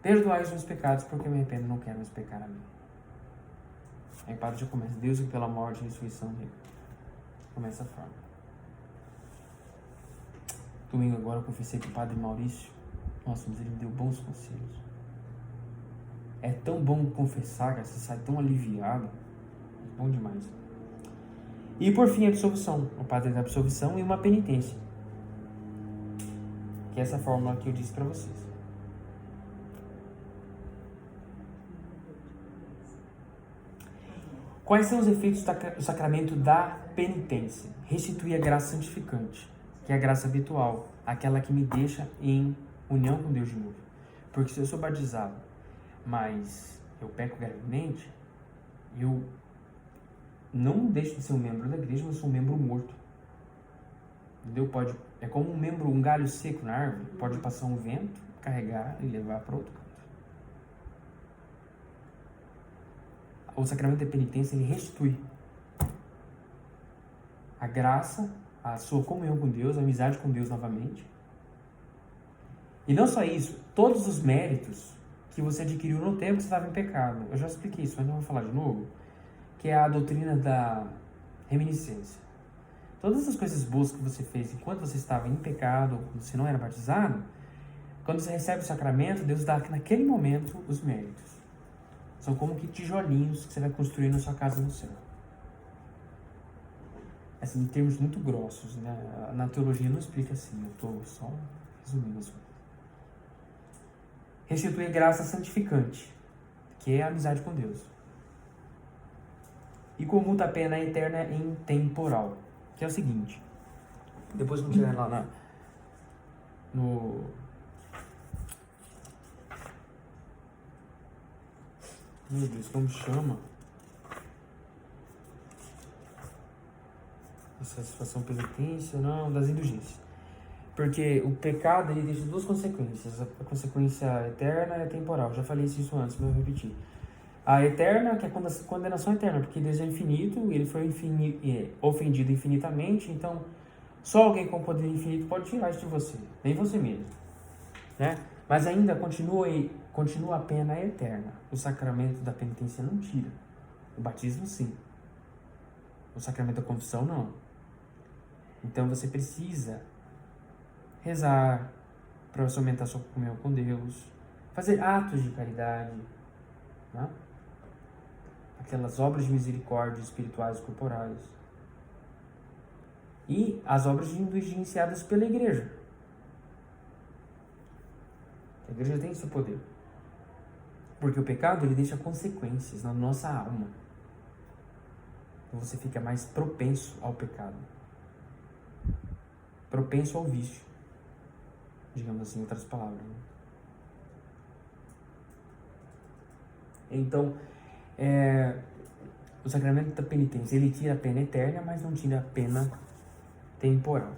perdoai os meus pecados, porque eu me arrependo e não quero mais pecar a mim. Aí o padre já começa: Deus que pela morte e ressurreição dele. Começa a forma. Domingo agora eu confessei com o padre Maurício. Nossa, mas ele me deu bons conselhos. É tão bom confessar, cara, você sai tão aliviado. É bom demais. E por fim a absolvição. O padre da absolvição e uma penitência. Que é essa fórmula que eu disse para vocês. Quais são os efeitos do sacramento da penitência? Restituir a graça santificante, que é a graça habitual, aquela que me deixa em união com Deus de novo. Porque se eu sou batizado, mas eu peco gravemente, eu não deixo de ser um membro da igreja, mas sou um membro morto. Entendeu? É como um galho seco na árvore, pode passar um vento, carregar e levar para outro canto. O sacramento da penitência, ele restitui a graça, a sua comunhão com Deus, a amizade com Deus novamente. E não só isso, todos os méritos que você adquiriu no tempo que você estava em pecado. Eu já expliquei isso, mas não vou falar de novo. Que é a doutrina da reminiscência. Todas essas coisas boas que você fez enquanto você estava em pecado, quando você não era batizado, quando você recebe o sacramento, Deus dá naquele momento os méritos. São como que tijolinhos que você vai construir na sua casa no céu. Assim, em termos muito grossos, né? Na teologia não explica assim, eu estou só resumindo as coisas. Restituir graça santificante, que é a amizade com Deus. E comuta a pena eterna em temporal, que é o seguinte. Depois vamos chegar lá no meu Deus, como chama? Satisfação penitência, não, das indulgências. Porque o pecado, ele deixa duas consequências. A consequência eterna e a temporal. Já falei isso antes, mas eu vou repetir. A eterna, que é a condenação eterna, porque Deus é infinito, ele foi ofendido infinitamente, então só alguém com poder infinito pode tirar isso de você, nem você mesmo. Né? Mas ainda continua a pena eterna. O sacramento da penitência não tira. O batismo, sim. O sacramento da confissão, não. Então você precisa rezar para você aumentar sua comunhão com Deus, fazer atos de caridade, né? Aquelas obras de misericórdia espirituais e corporais. E as obras iniciadas pela igreja. A igreja tem esse poder. Porque o pecado, ele deixa consequências na nossa alma. Então você fica mais propenso ao pecado. Propenso ao vício. Digamos assim, em outras palavras. Né? Então, o sacramento da penitência, ele tira a pena eterna, mas não tira a pena temporal.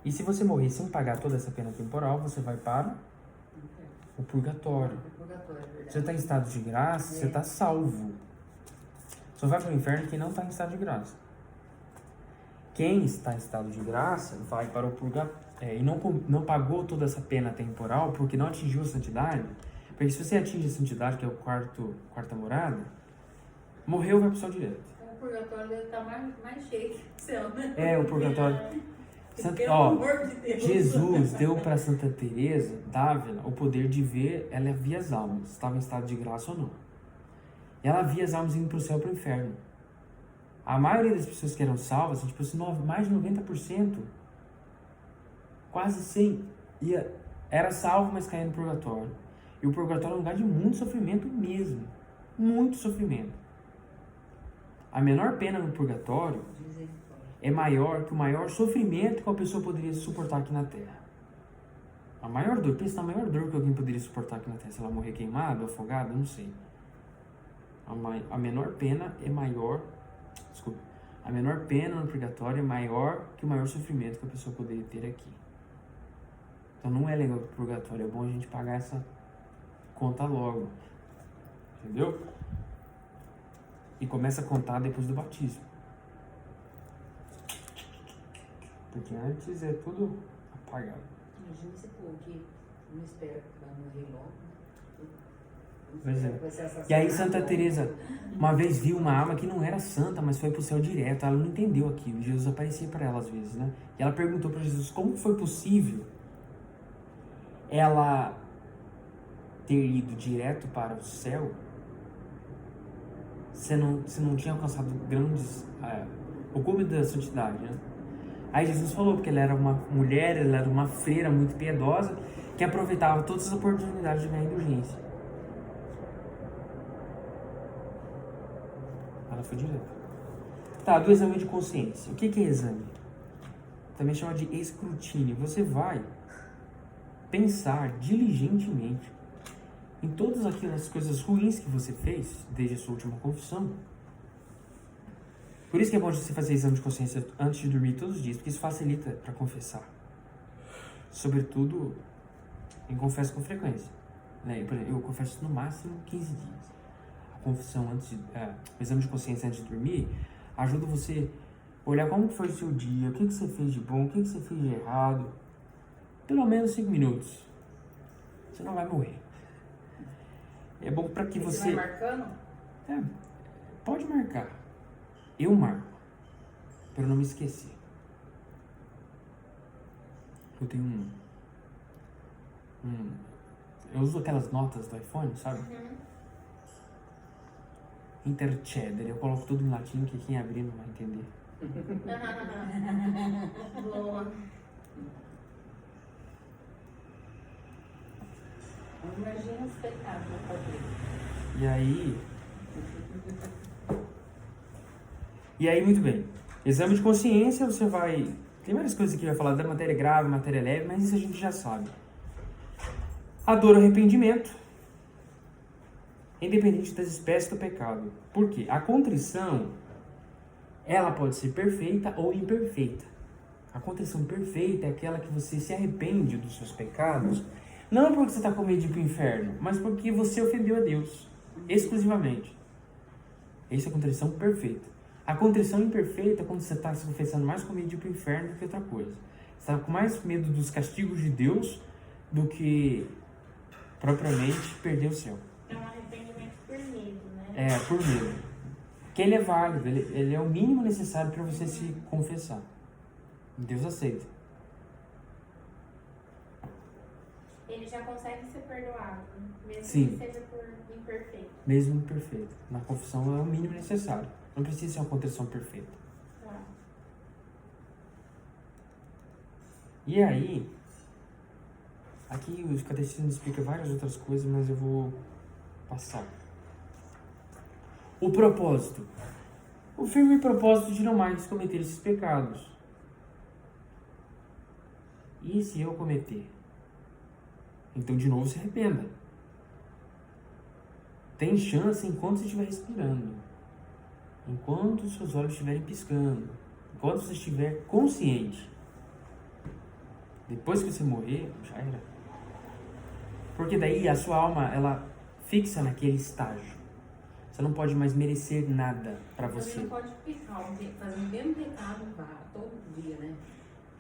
E se você morrer sem pagar toda essa pena temporal, você vai para o purgatório. Você está em estado de graça, você está salvo. Só vai para o inferno quem não está em estado de graça. Quem está em estado de graça vai para o purgatório. E não pagou toda essa pena temporal porque não atingiu a santidade. Porque se você atinge a santidade, que é o quarta morada, morreu, vai para o céu direto. O purgatório deve estar mais cheio que o céu, né? O purgatório. Pelo amor de Deus. Jesus deu para Santa Teresa d'Ávila o poder de ver, ela via as almas, se estava em estado de graça ou não. E ela via as almas indo para o céu e para o inferno. A maioria das pessoas que eram salvas, tipo assim, mais de 90%, quase 100%, era salvo, mas caía no purgatório. E o purgatório é um lugar de muito sofrimento mesmo. Muito sofrimento. A menor pena no purgatório é maior que o maior sofrimento que uma pessoa poderia suportar aqui na Terra. A maior dor, pensa na maior dor que alguém poderia suportar aqui na Terra. Se ela morrer queimada, afogada, não sei. A menor pena é maior... Desculpa. A menor pena no purgatório é maior que o maior sofrimento que a pessoa poderia ter aqui. Então não é legal pro purgatório. É bom a gente pagar essa conta logo. Entendeu? E começa a contar depois do batismo. Porque antes é tudo apagado. Imagina esse povo que não espera que vai morrer logo. Pois é. E aí Santa Teresa uma vez viu uma alma que não era santa, mas foi pro céu direto. Ela não entendeu aquilo. Jesus aparecia para ela às vezes, né? E ela perguntou para Jesus como foi possível ela ter ido direto para o céu se não tinha alcançado grandes o cume da santidade, né? Aí Jesus falou porque ela era uma mulher, ela era uma freira muito piedosa que aproveitava todas as oportunidades de ganhar indulgência. Ela foi direto. Tá, do exame de consciência. O que é exame? Também chama de escrutínio. Você vai pensar diligentemente em todas aquelas coisas ruins que você fez desde a sua última confissão. Por isso que é bom você fazer exame de consciência antes de dormir todos os dias, porque isso facilita para confessar. Sobretudo, eu confesso com frequência. Né? Eu confesso no máximo 15 dias. A confissão o exame de consciência antes de dormir ajuda você a olhar como foi o seu dia, o que você fez de bom, o que você fez de errado. Pelo menos 5 minutos. Você não vai morrer. É bom para que você... Você vai marcando? Pode marcar. Eu marco. Para não me esquecer. Eu tenho eu uso aquelas notas do iPhone, sabe? Intercedere. Eu coloco tudo em latim que quem abrir não vai entender. Boa. Imagina os pecados do padre. E aí, muito bem. Exame de consciência, você vai... Tem várias coisas que vai falar da matéria grave, matéria leve, mas isso a gente já sabe. A dor, o arrependimento, independente das espécies do pecado. Por quê? A contrição, ela pode ser perfeita ou imperfeita. A contrição perfeita é aquela que você se arrepende dos seus pecados, não porque você está com medo de ir para o inferno, mas porque você ofendeu a Deus, exclusivamente. Essa é a contrição perfeita. A contrição imperfeita é quando você está se confessando mais com medo de ir para o inferno do que outra coisa. Você está com mais medo dos castigos de Deus do que propriamente perder o céu. É um arrependimento por medo, né? Por medo. Que ele é válido, ele é o mínimo necessário para você se confessar. Deus aceita. Ele já consegue ser perdoado, mesmo Sim. que seja por imperfeito. Mesmo imperfeito. Na confissão é o mínimo necessário. Não precisa ser uma contrição perfeita. Tá. E aí, aqui o catecismo explica várias outras coisas, mas eu vou passar. O propósito. O firme propósito de não mais cometer esses pecados. E se eu cometer? Então, de novo, se arrependa. Tem chance enquanto você estiver respirando. Enquanto os seus olhos estiverem piscando. Enquanto você estiver consciente. Depois que você morrer, já era. Porque daí a sua alma, ela fixa naquele estágio. Você não pode mais merecer nada pra você. Você não pode pecar, fazer o mesmo pecado todo dia, né?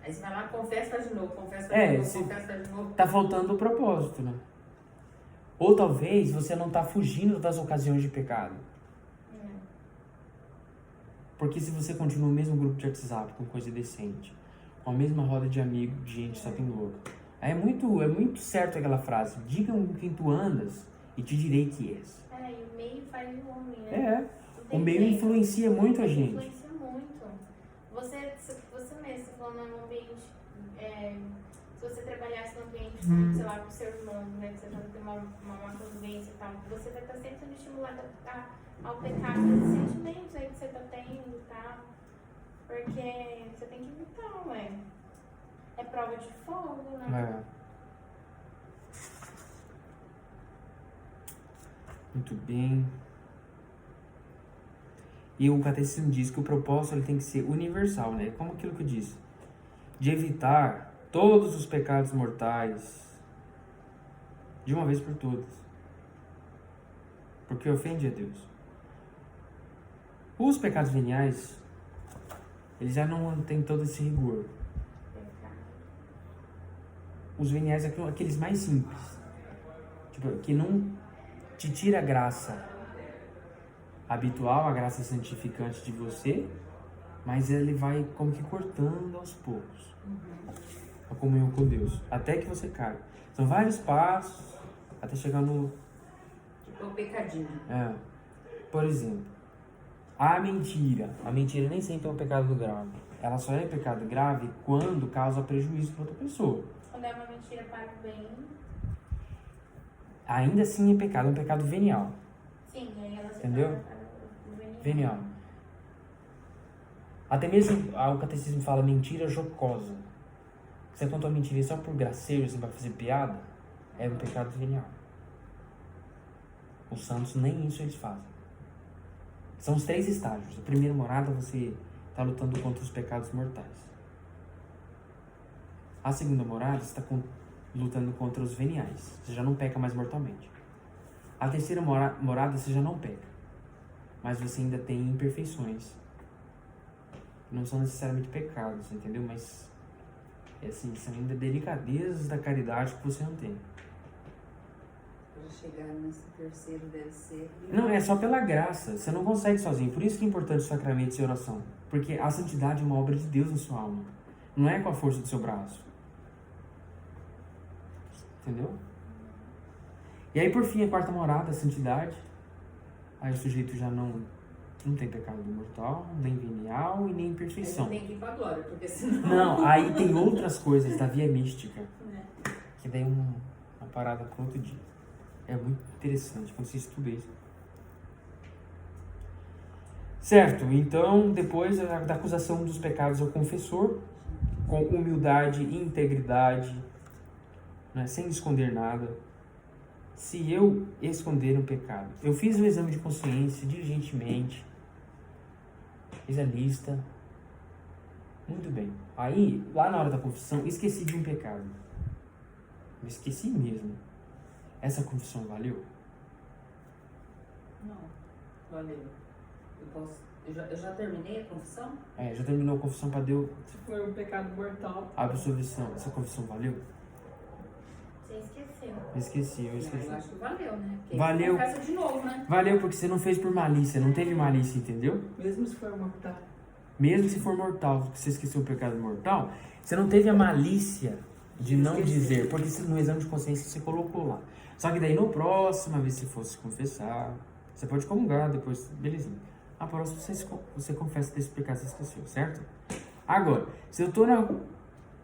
Aí você vai lá, confessa, faz de novo, confessa, faz de novo, confessa, faz de novo. Tá faltando o propósito, né? Ou talvez você não tá fugindo das ocasiões de pecado. Porque se você continua no mesmo grupo de WhatsApp, com coisa decente, com a mesma roda de amigos, de gente só tem louca. Aí é muito certo aquela frase, diga com quem tu andas e te direi que és. E o meio faz o homem, né? O meio influencia muito a gente. Influencia muito. Você mesmo, você falou num ambiente, se você trabalhasse num ambiente, sei lá, com o seu irmão, né, que você tá tendo uma convivência e tal, você vai estar sempre sendo estimulado ao pecado desses sentimentos aí que você tá tendo e tal. Porque você tem que evitar, ué. É prova de fogo, né? Muito bem. E o catecismo diz que o propósito ele tem que ser universal, né? Como aquilo que eu disse. De evitar todos os pecados mortais de uma vez por todas. Porque ofende a Deus. Os pecados veniais, eles já não têm todo esse rigor. Os veniais são aqueles mais simples. Tipo, que não te tira a graça habitual, a graça santificante de você, mas ele vai como que cortando aos poucos a comunhão com Deus, até que você caia. São vários passos até chegar no... Tipo, o pecadinho. Por exemplo, a mentira. A mentira nem sempre é um pecado grave. Ela só é pecado grave quando causa prejuízo para outra pessoa. Quando é uma mentira para o bem. Ainda assim é um pecado venial. Sim, aí ela se Entendeu? torna para o bem. Venial. Até mesmo o catecismo fala mentira jocosa. Você contou uma mentira só por gracejo, assim, pra fazer piada, é um pecado venial. Os santos nem isso eles fazem. São os 3 estágios. A primeira morada você está lutando contra os pecados mortais. A segunda morada você está lutando contra os veniais. Você já não peca mais mortalmente. A terceira morada você já não peca. Mas você ainda tem imperfeições. Não são necessariamente pecados, entendeu? Mas assim, são ainda delicadezas da caridade que você não tem. Para chegar nesse terceiro deve ser... Não, é só pela graça. Você não consegue sozinho. Por isso que é importante os sacramentos e oração. Porque a santidade é uma obra de Deus na sua alma. Não é com a força do seu braço. Entendeu? E aí, por fim, a quarta morada, a santidade. Aí o sujeito já não tem pecado mortal, nem venial e nem imperfeição. Tem que ir pra glória, porque senão... Não, aí tem outras coisas da via mística. Que daí uma parada para outro dia. É muito interessante quando você estuda isso. Certo, então depois da acusação dos pecados ao confessor, com humildade e integridade, né, sem esconder nada. Se eu esconder um pecado, eu fiz o exame de consciência diligentemente, fiz a lista, muito bem. Aí, lá na hora da confissão, esqueci de um pecado. Eu esqueci mesmo. Essa confissão valeu? Não, valeu. Eu já terminei a confissão? Já terminou a confissão para Deus. Se for um pecado mortal. A absolvição, essa confissão valeu? Você esqueceu. Eu esqueci. Eu acho que valeu, né? Porque Valeu. confessa de novo, né? Valeu porque você não fez por malícia, não teve malícia, entendeu? Mesmo se for mortal. Mesmo se for mortal, porque você esqueceu o pecado mortal, você não teve a malícia de não dizer, porque no exame de consciência você colocou lá. Só que daí, no próxima vez que você fosse confessar, você pode comungar depois, belezinha. A próxima você confessa desse pecado que você esqueceu, certo? Agora, se eu tô na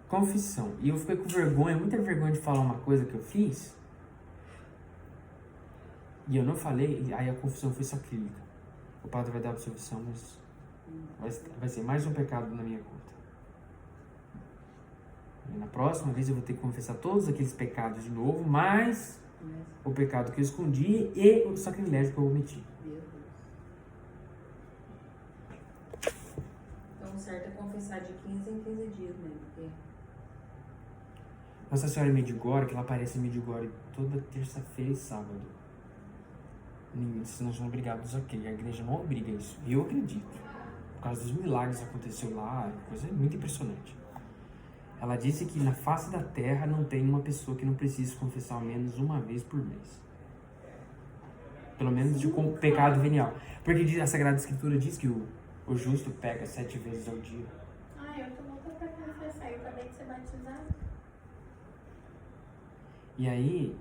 confissão e eu fiquei com vergonha, muita vergonha de falar uma coisa que eu fiz, e eu não falei, aí a confissão foi sacrílega. O padre vai dar absolvição, mas vai ser mais um pecado na minha conta. E na próxima vez eu vou ter que confessar todos aqueles pecados de novo, mais o pecado que eu escondi e o sacrilégio que eu omiti. Meu Deus. Então, certo é confessar de 15 em 15 dias, né? Porque... Nossa Senhora em Medjugorje, que ela aparece em Medjugorje toda terça-feira e sábado. Vocês não são obrigados a crer, a igreja não obriga isso. E eu acredito. Por causa dos milagres que aconteceu lá, coisa muito impressionante. Ela disse que na face da terra não tem uma pessoa que não precise confessar ao menos uma vez por mês. Pelo menos de pecado venial. Porque a Sagrada Escritura diz que o justo peca 7 vezes ao dia. Eu tô louca pra confessar. Eu acabei de ser batizada. E aí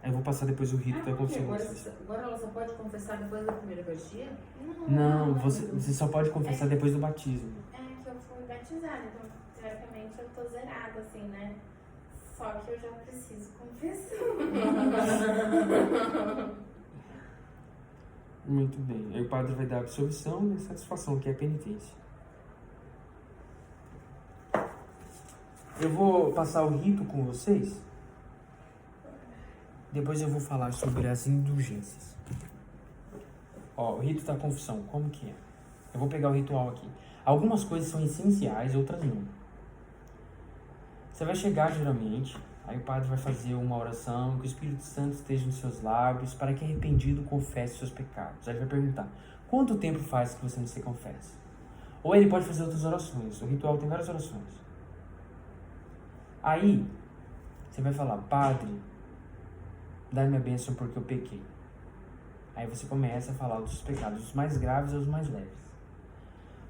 Aí eu vou passar depois o rito da por quê? confissão. Agora ela só pode confessar depois da primeira Eucaristia? Não, você só pode confessar depois do batismo. É que eu fui batizada, então teoricamente eu tô zerada, assim, né? Só que eu já preciso confessar. Muito bem. Aí o padre vai dar a absolvição e a satisfação, que é a penitência. Eu vou passar o rito com vocês. Depois eu vou falar sobre as indulgências. Ó, o rito da confissão, como que é? Eu vou pegar o ritual aqui. Algumas coisas são essenciais, outras não. Você vai chegar geralmente, aí o padre vai fazer uma oração, que o Espírito Santo esteja nos seus lábios, para que arrependido confesse seus pecados. Aí ele vai perguntar, quanto tempo faz que você não se confessa? Ou ele pode fazer outras orações, o ritual tem várias orações. Aí, você vai falar, Padre, dá-me a bênção porque eu pequei. Aí você começa a falar dos pecados, os mais graves e os mais leves.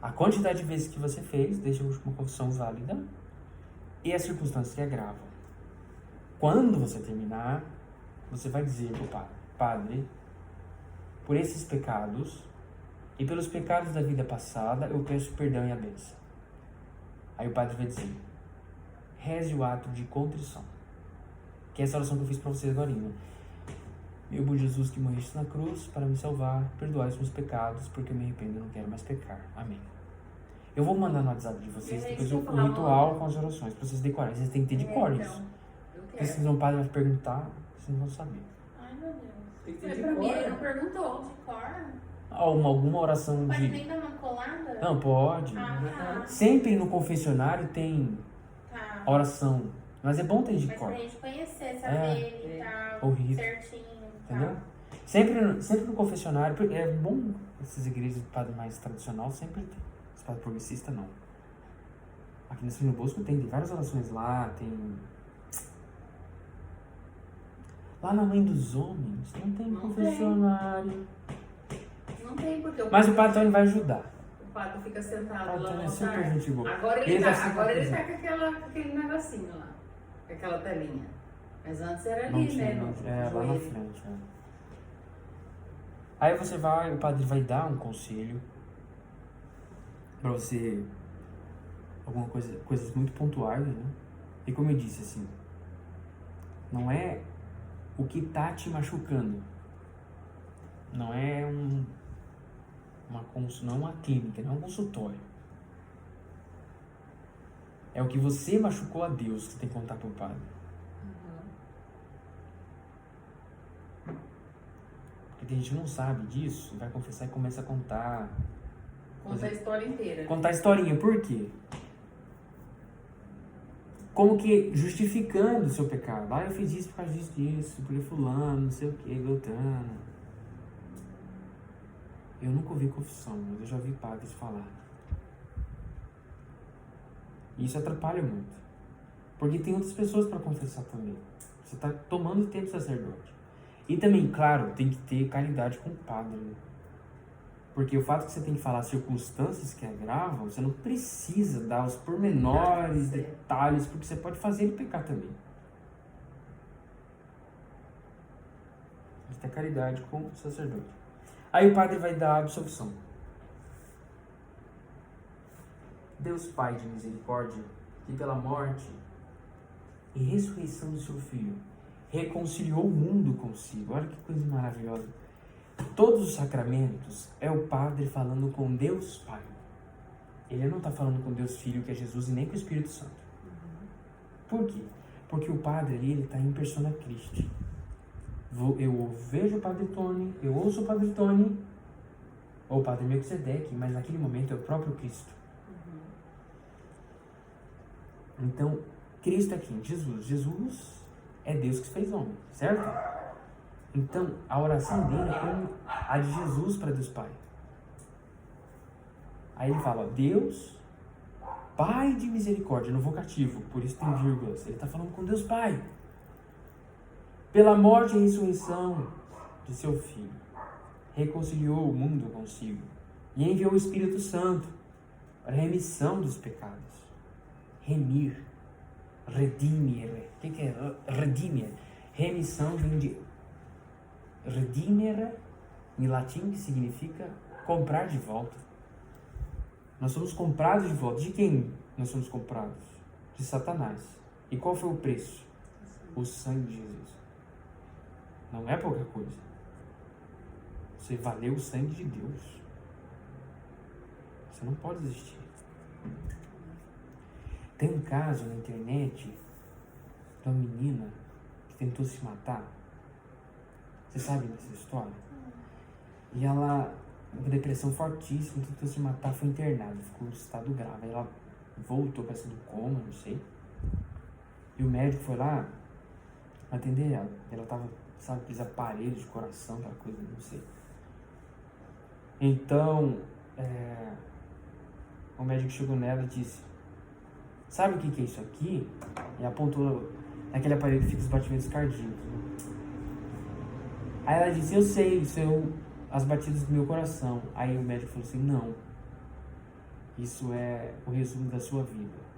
A quantidade de vezes que você fez deixa uma confissão válida e as circunstâncias que agravam. Quando você terminar, você vai dizer para o Padre, Padre, por esses pecados e pelos pecados da vida passada, eu peço perdão e a bênção. Aí o Padre vai dizer, reze o ato de contrição. Que é essa oração que eu fiz para vocês agora. Meu bom Jesus que morreste na cruz para me salvar, perdoai os meus pecados, porque eu me arrependo e não quero mais pecar. Amém. Eu vou mandar no WhatsApp de vocês depois o ritual com as orações, para vocês decorarem. Vocês têm que ter de cor isso. Porque senão o padre vai perguntar, vocês não vão saber. Ai, meu Deus. Tem que Foi ter de pra mim, cor. ele não perguntou. De cor? Alguma oração Pode de... nem dar uma colada? Não, pode. Ah, Sempre no confessionário tem tá. oração. Mas é bom ter de Mas cor. pra gente conhecer, saber e tal, O rito. certinho. Entendeu? Tá. Sempre no confessionário, porque é bom essas igrejas de padre mais tradicional, sempre tem. Os padres progressistas não. Aqui no Sino Bosco tem várias orações lá, tem... Lá na Mãe dos Homens não tem Não confessionário. Não tem, porque Mas o padre Tony vai ajudar. o padre fica O sentado padre lá Tony no é super altar. gente boa. Agora Ele ele vai tá, ficar agora ele presente. tá com aquele negocinho lá, com aquela telinha. Mas antes era Não ali, tinha, né? não. no É, lá na joelho. frente. É. Aí você vai, o padre vai dar um conselho pra você, coisas muito pontuais, né? E como eu disse, assim, não é o que tá te machucando, não é não é uma clínica, não é um consultório. É o que você machucou a Deus que você tem que contar pro padre. Porque tem gente que não sabe disso, vai confessar e começa a contar. Conta a história inteira. Contar a historinha, por quê? Como que justificando o seu pecado. Ah, eu fiz isso por causa disso, porque fulano, não sei o que, Beltrano. Eu nunca ouvi confissão, mas eu já ouvi padres falar. E isso atrapalha muito. Porque tem outras pessoas para confessar também. Você está tomando tempo do sacerdote. E também, claro, tem que ter caridade com o padre. Né? Porque o fato que você tem que falar circunstâncias que agravam, você não precisa dar os pormenores, detalhes, porque você pode fazer ele pecar também. Tem que ter caridade com o sacerdote. Aí o padre vai dar a absolvição. Deus Pai de misericórdia, que pela morte e ressurreição do seu Filho, reconciliou o mundo consigo. Olha que coisa maravilhosa. Todos os sacramentos é o padre falando com Deus Pai. Ele não está falando com Deus Filho, que é Jesus, e nem com o Espírito Santo. Por quê? Porque o padre ali, ele está em persona Christi. Eu vejo o padre Tony, eu ouço o padre Tony, ou o padre Melquisedeque, mas naquele momento é o próprio Cristo. Então, Cristo é quem? Jesus. Jesus é Deus que se fez homem, certo? Então, a oração dele é como a de Jesus para Deus Pai. Aí ele fala, Deus, Pai de misericórdia, no vocativo, por isso tem vírgulas. Ele está falando com Deus Pai. Pela morte e ressurreição de seu Filho, reconciliou o mundo consigo e enviou o Espírito Santo para a remissão dos pecados. Remir, redimir. O que é redimir? Remissão vem de redimere, em latim, que significa comprar de volta. Nós somos comprados de volta. De quem nós somos comprados? De Satanás. E qual foi o preço? O sangue de Jesus. Não é pouca coisa. Você valeu o sangue de Deus. Você não pode desistir. Tem um caso na internet de uma menina que tentou se matar. Você sabe dessa história? E ela, com depressão fortíssima, tentou se matar, foi internada, ficou em estado grave. Aí ela voltou para do coma, não sei. E o médico foi lá atender ela. Ela tava, sabe, aqueles aparelhos de coração, aquela coisa, não sei. Então, o médico chegou nela e disse: sabe o que é isso aqui? E apontou naquele aparelho que fica os batimentos cardíacos. Né? Aí ela disse: eu sei, são as batidas do meu coração. Aí o médico falou assim: não, isso é o resumo da sua vida.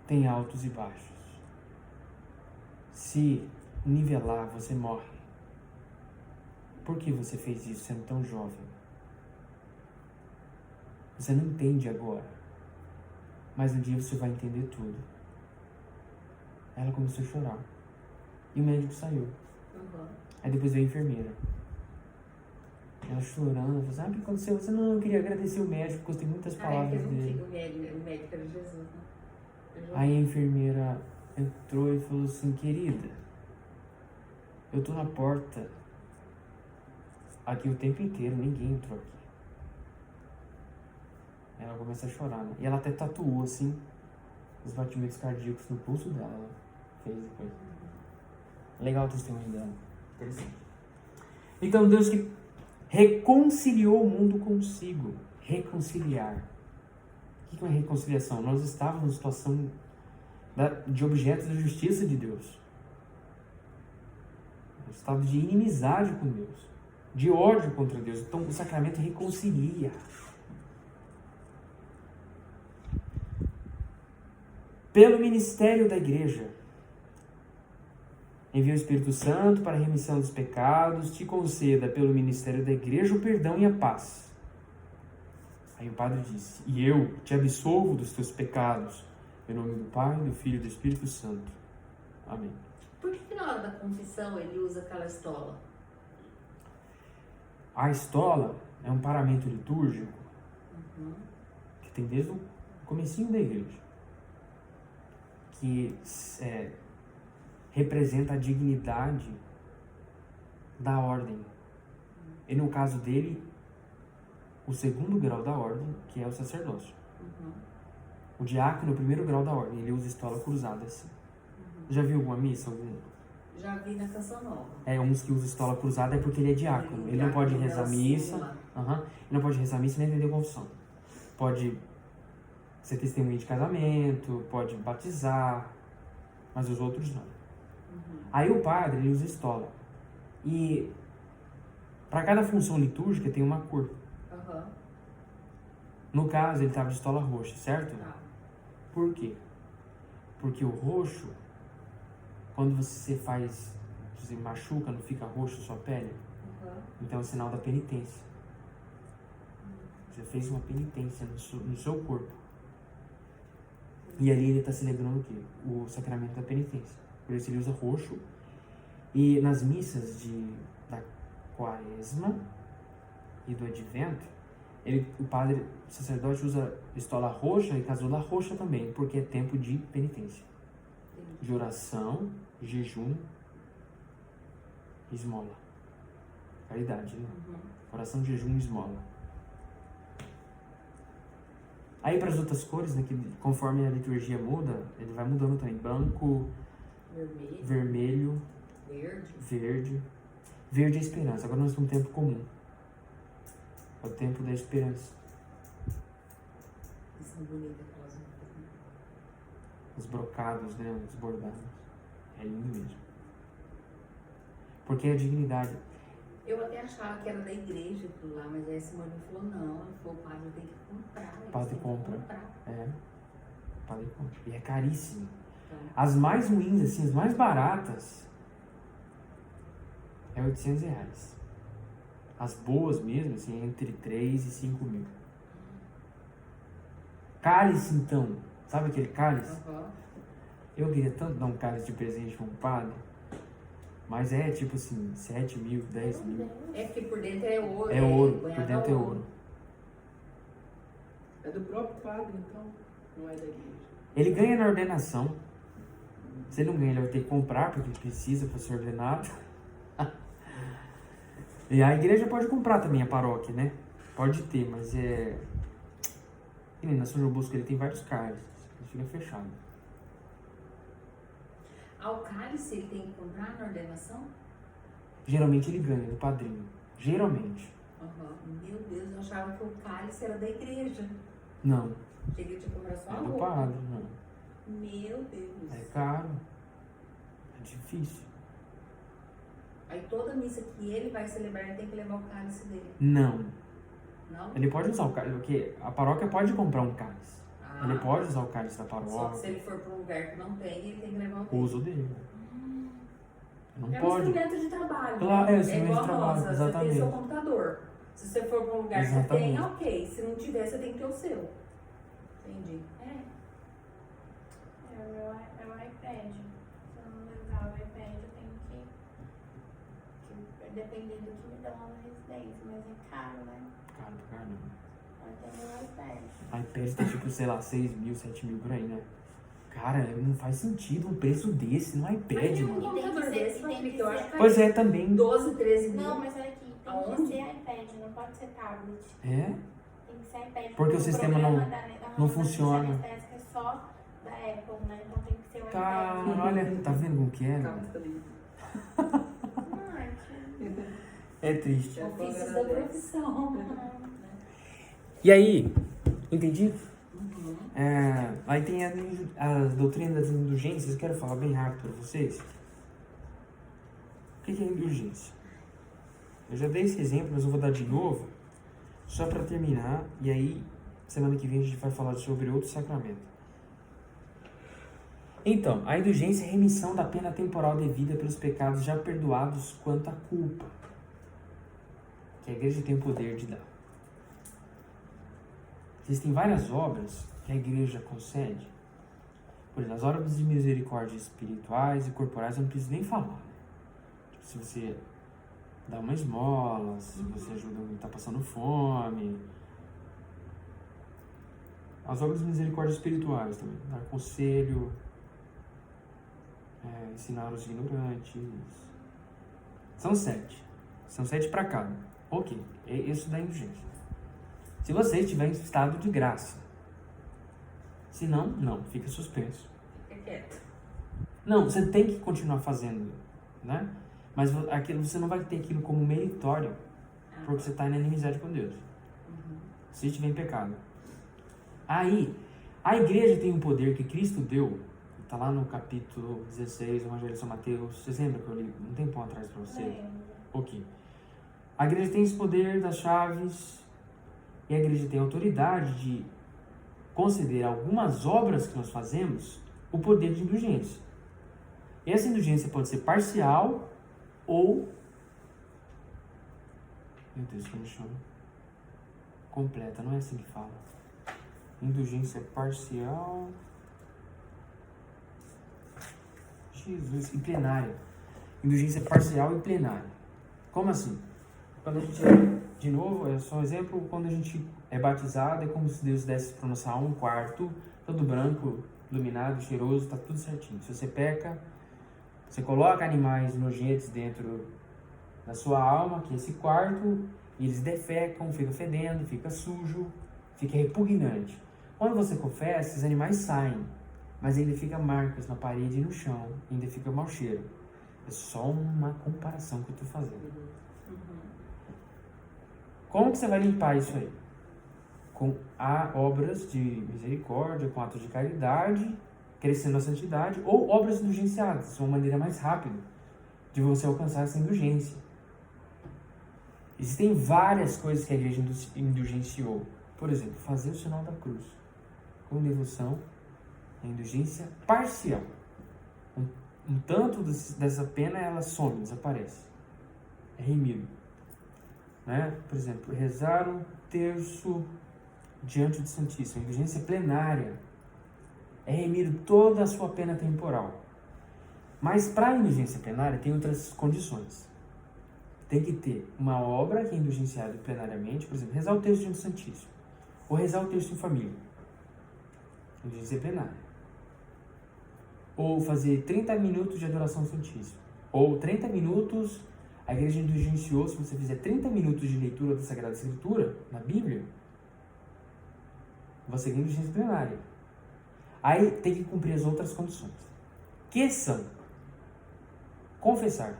Tem altos e baixos. Se nivelar, você morre. Por que você fez isso sendo tão jovem? Você não entende agora, mas um dia você vai entender tudo. Ela começou a chorar. E o médico saiu. Aí depois veio a enfermeira. Ela chorando, falou assim: o que aconteceu? Você não, eu queria agradecer o médico, gostei muitas palavras dele. O médico era Jesus, né? Aí a enfermeira entrou e falou assim: querida, eu tô na porta aqui o tempo inteiro, ninguém entrou aqui. Ela começa a chorar, né? E ela até tatuou assim os batimentos cardíacos no pulso dela. Ela fez depois. Legal o testemunho dela. Interessante. Então Deus que reconciliou o mundo consigo. Reconciliar. O que é reconciliação? Nós estávamos em situação de objetos da justiça de Deus. Um estado de inimizade com Deus. De ódio contra Deus. Então o sacramento reconcilia. Pelo ministério da igreja, envia o Espírito Santo para a remissão dos pecados, te conceda pelo ministério da igreja o perdão e a paz. Aí o padre disse: e eu te absolvo dos teus pecados, em nome do Pai, do Filho e do Espírito Santo. Amém. Por que na hora da confissão ele usa aquela estola? A estola é um paramento litúrgico que tem desde o comecinho da igreja, que representa a dignidade da ordem. E no caso dele, o segundo grau da ordem, que é o sacerdócio. O diácono é o primeiro grau da ordem, ele usa estola cruzada assim. Já viu alguma missa? Já vi na Canção Nova. Uns que usam estola cruzada é porque ele é diácono. Ele não pode rezar missa. Ele não pode rezar missa nem atender confissão. Pode ser testemunha de casamento, pode batizar, mas os outros não. Aí o padre, ele usa estola. E para cada função litúrgica tem uma cor. No caso, ele estava de estola roxa, certo? Por quê? Porque o roxo, quando você machuca, não fica roxo a sua pele? Então é o sinal da penitência. Você fez uma penitência no seu corpo. E ali ele está celebrando o quê? O sacramento da penitência. Por isso ele usa roxo. E nas missas da Quaresma e do Advento, o padre, o sacerdote usa estola roxa e casulla roxa também, porque é tempo de penitência. De oração, jejum, esmola. Caridade, né? Oração, jejum e esmola. Aí para as outras cores, né, que conforme a liturgia muda, ele vai mudando também. Branco, vermelho, verde. Verde é esperança. Agora nós estamos no tempo comum. É o tempo da esperança. São bonitas aquelas. Os brocados, né, os bordados. É lindo mesmo. Porque é a dignidade. Eu até achava que era da igreja aquilo lá, mas aí a Simone falou: não, ele falou: o padre tem que comprar. O padre compra. O padre compra. E é caríssimo. Então, As mais ruins, assim, as mais baratas, é R$800. As boas mesmo, assim, entre 3 e 5 mil. Cálice, então. Sabe aquele cálice? Aham. Eu queria tanto dar um cálice de presente pra um padre. Mas é tipo assim, 7 mil, 10 mil. É porque por dentro é ouro. É ouro, por banhado dentro a é ouro. É do próprio padre, então. Não é da igreja. Ele ganha na ordenação. Se ele não ganha, ele vai ter que comprar, porque ele precisa para ser ordenado. E a igreja pode comprar também, a paróquia, né? Pode ter, mas é... E na São João Bosco ele tem vários cálices. Ele fica fechado. Ah, o cálice ele tem que comprar na ordenação? Geralmente ele ganha do padrinho. Geralmente. Aham. Meu Deus, eu achava que o cálice era da igreja. Não, Cheguei a comprar só a é do roupa. padre, não. Meu Deus. É caro. É difícil. Aí toda missa que ele vai celebrar, ele tem que levar o cálice dele. Não. Não? Ele pode usar o cálice, porque a paróquia pode comprar um cálice. Ah, Ele pode usar o cálice da Só que se paróquia. ele for para um lugar que não tem, ele tem que levar o dele. Usa o dele. Não É um pode. instrumento de trabalho. Claro, né? é um instrumento igual de trabalho, Você tem exatamente. seu computador. Se você for para um lugar que você Exatamente. tem, ok. Se não tiver, você tem que ter o seu. Entendi. É o meu iPad. Se eu não levar o iPad, eu tenho que dependendo do que me dão lá na residência, mas é caro, né? Caro pra caramba. Eu tenho meu iPad. iPad tá tipo, sei lá, 6 mil, 7 mil por aí, né? Cara, não faz sentido um preço desse no iPad, Mas tem um mano. computador Tem que ser- desse, tem Felipe, que que eu ser- acho que Pois é, também. 12, 13 mil. Não, mas olha aqui, tem Aonde? que ser iPad, não pode ser tablet. É? Tem que ser iPad. Porque o sistema programa não da funciona. anestésica é só da Apple, né? Então tem que ser o Cara, iPad. olha, tá vendo como que é? Calma, Né? tá ali. Ai, que- É triste. Ofícios da profissão. E aí, entendi? Uhum. Aí tem a doutrina das indulgências, eu quero falar bem rápido para vocês. O que é indulgência? Eu já dei esse exemplo, mas eu vou dar de novo, só para terminar, e aí semana que vem a gente vai falar sobre outro sacramento. Então, a indulgência é a remissão da pena temporal devida pelos pecados já perdoados quanto à culpa, que a igreja tem o poder de dar. Existem várias obras que a igreja concede. Por exemplo, as obras de misericórdia espirituais e corporais eu não preciso nem falar. Né? Tipo, se você dá uma esmola, se você ajuda alguém que está passando fome. As obras de misericórdia espirituais também. Dar conselho, ensinar os ignorantes. São 7. São 7 para cada. Ok, isso dá indulgência. Se você estiver em estado de graça. Se não, não, fica suspenso. Fica quieto. Não, você tem que continuar fazendo, né? Mas aquilo, você não vai ter aquilo como meritório, porque você está em inimizade com Deus. Se estiver em pecado. Aí, a igreja tem um poder que Cristo deu, está lá no capítulo 16 do Evangelho de São Mateus. Vocês lembram que eu li um tempão atrás para vocês? Lembro. Ok. A igreja tem esse poder das chaves, e a igreja tem a autoridade de conceder algumas obras que nós fazemos o poder de indulgência. Essa indulgência pode ser parcial ou... Meu Deus, como chama? Completa, não é assim que fala. Indulgência parcial... Jesus, e plenária. Indulgência parcial e plenária. Como assim? Quando a gente, de novo, é só um exemplo, quando a gente é batizado, é como se Deus desse para nossa alma um quarto, todo branco, iluminado, cheiroso, tá tudo certinho. Se você peca, você coloca animais nojentos dentro da sua alma, que é esse quarto, e eles defecam, fica fedendo, fica sujo, fica repugnante. Quando você confessa, esses animais saem, mas ainda fica marcas na parede e no chão, ainda fica mau cheiro. É só uma comparação que eu estou fazendo. Como que você vai limpar isso aí? Com obras de misericórdia, com atos de caridade, crescendo a santidade, ou obras indulgenciadas. Isso é uma maneira mais rápida de você alcançar essa indulgência. Existem várias coisas que a igreja indulgenciou. Por exemplo, fazer o sinal da cruz. Com devoção, a indulgência parcial. Um tanto dessa pena, ela some, desaparece. é remido. Né? Por exemplo, rezar um terço diante do Santíssimo, indulgência plenária, é remido toda a sua pena temporal. Mas para a indulgência plenária tem outras condições. Tem que ter uma obra que é indulgenciada plenariamente, por exemplo, rezar o terço diante do Santíssimo, ou rezar o terço em família, indulgência plenária. Ou fazer 30 minutos de adoração ao Santíssimo, ou 30 minutos, a igreja indulgenciou, se você fizer 30 minutos de leitura da Sagrada Escritura, na Bíblia, você ganha indulgência plenária. Aí tem que cumprir as outras condições, que são confessar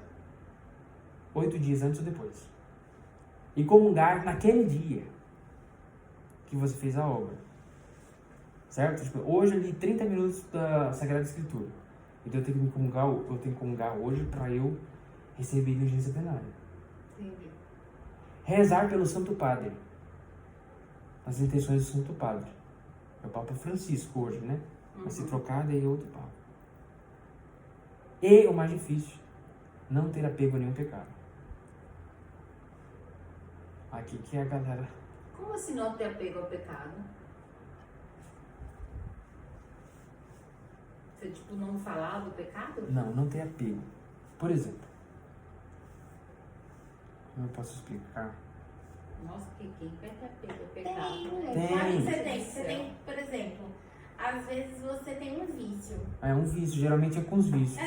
8 dias antes ou depois, e comungar naquele dia que você fez a obra, certo? Tipo, hoje eu li 30 minutos da Sagrada Escritura, então eu tenho que comungar hoje para eu receber indulgência plenária. Entendi. Rezar pelo Santo Padre, as intenções do Santo Padre. É o Papa Francisco hoje, né? Vai ser trocado e outro Papa. E o mais difícil, não ter apego a nenhum pecado. Aqui que é a galera. Como assim não ter apego ao pecado? Você, tipo, não falar do pecado? Não ter apego. Por exemplo, como eu posso explicar? Nossa, quem quer ter apego ao pecado? Tem. Tem. Você tem, por exemplo, às vezes você tem um vício. É um vício, geralmente é com os vícios.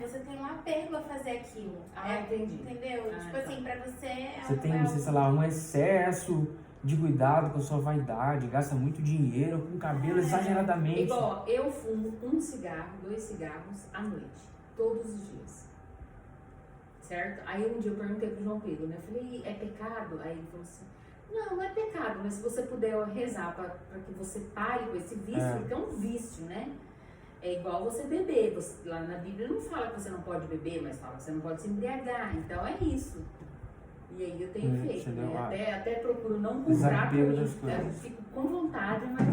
Você tem um apego a fazer aquilo. Entendi. Entendeu? Ah, tipo tá. assim, pra você é Você tem, sei lá, um excesso de cuidado com a sua vaidade, gasta muito dinheiro com cabelo exageradamente. Igual, eu fumo 1 cigarro, 2 cigarros à noite, todos os dias. Certo? Aí um dia eu perguntei pro João Pedro, né? Eu falei, é pecado? Aí ele falou assim, não é pecado, mas se você puder rezar para que você pare com esse vício, porque é um vício, né? É igual você beber. Lá na Bíblia não fala que você não pode beber, mas fala que você não pode se embriagar. Então é isso. E aí eu tenho feito, né? Até procuro não comprar por isso. Eu fico com vontade, mas...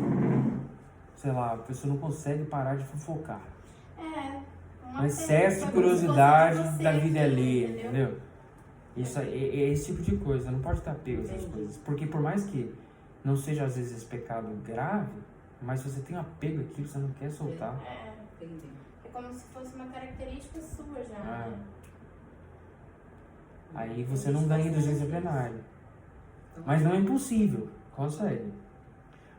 Sei lá, a pessoa não consegue parar de fofocar. Um excesso de curiosidade da vida alheia, entendeu? Isso é esse tipo de coisa, não pode estar apego a essas coisas. Porque por mais que não seja às vezes esse pecado grave, mas se você tem um apego àquilo, você não quer soltar. Entendi. É como se fosse uma característica sua já. Né? Aí você não ganha indulgência plenária. Mas não é impossível, consegue.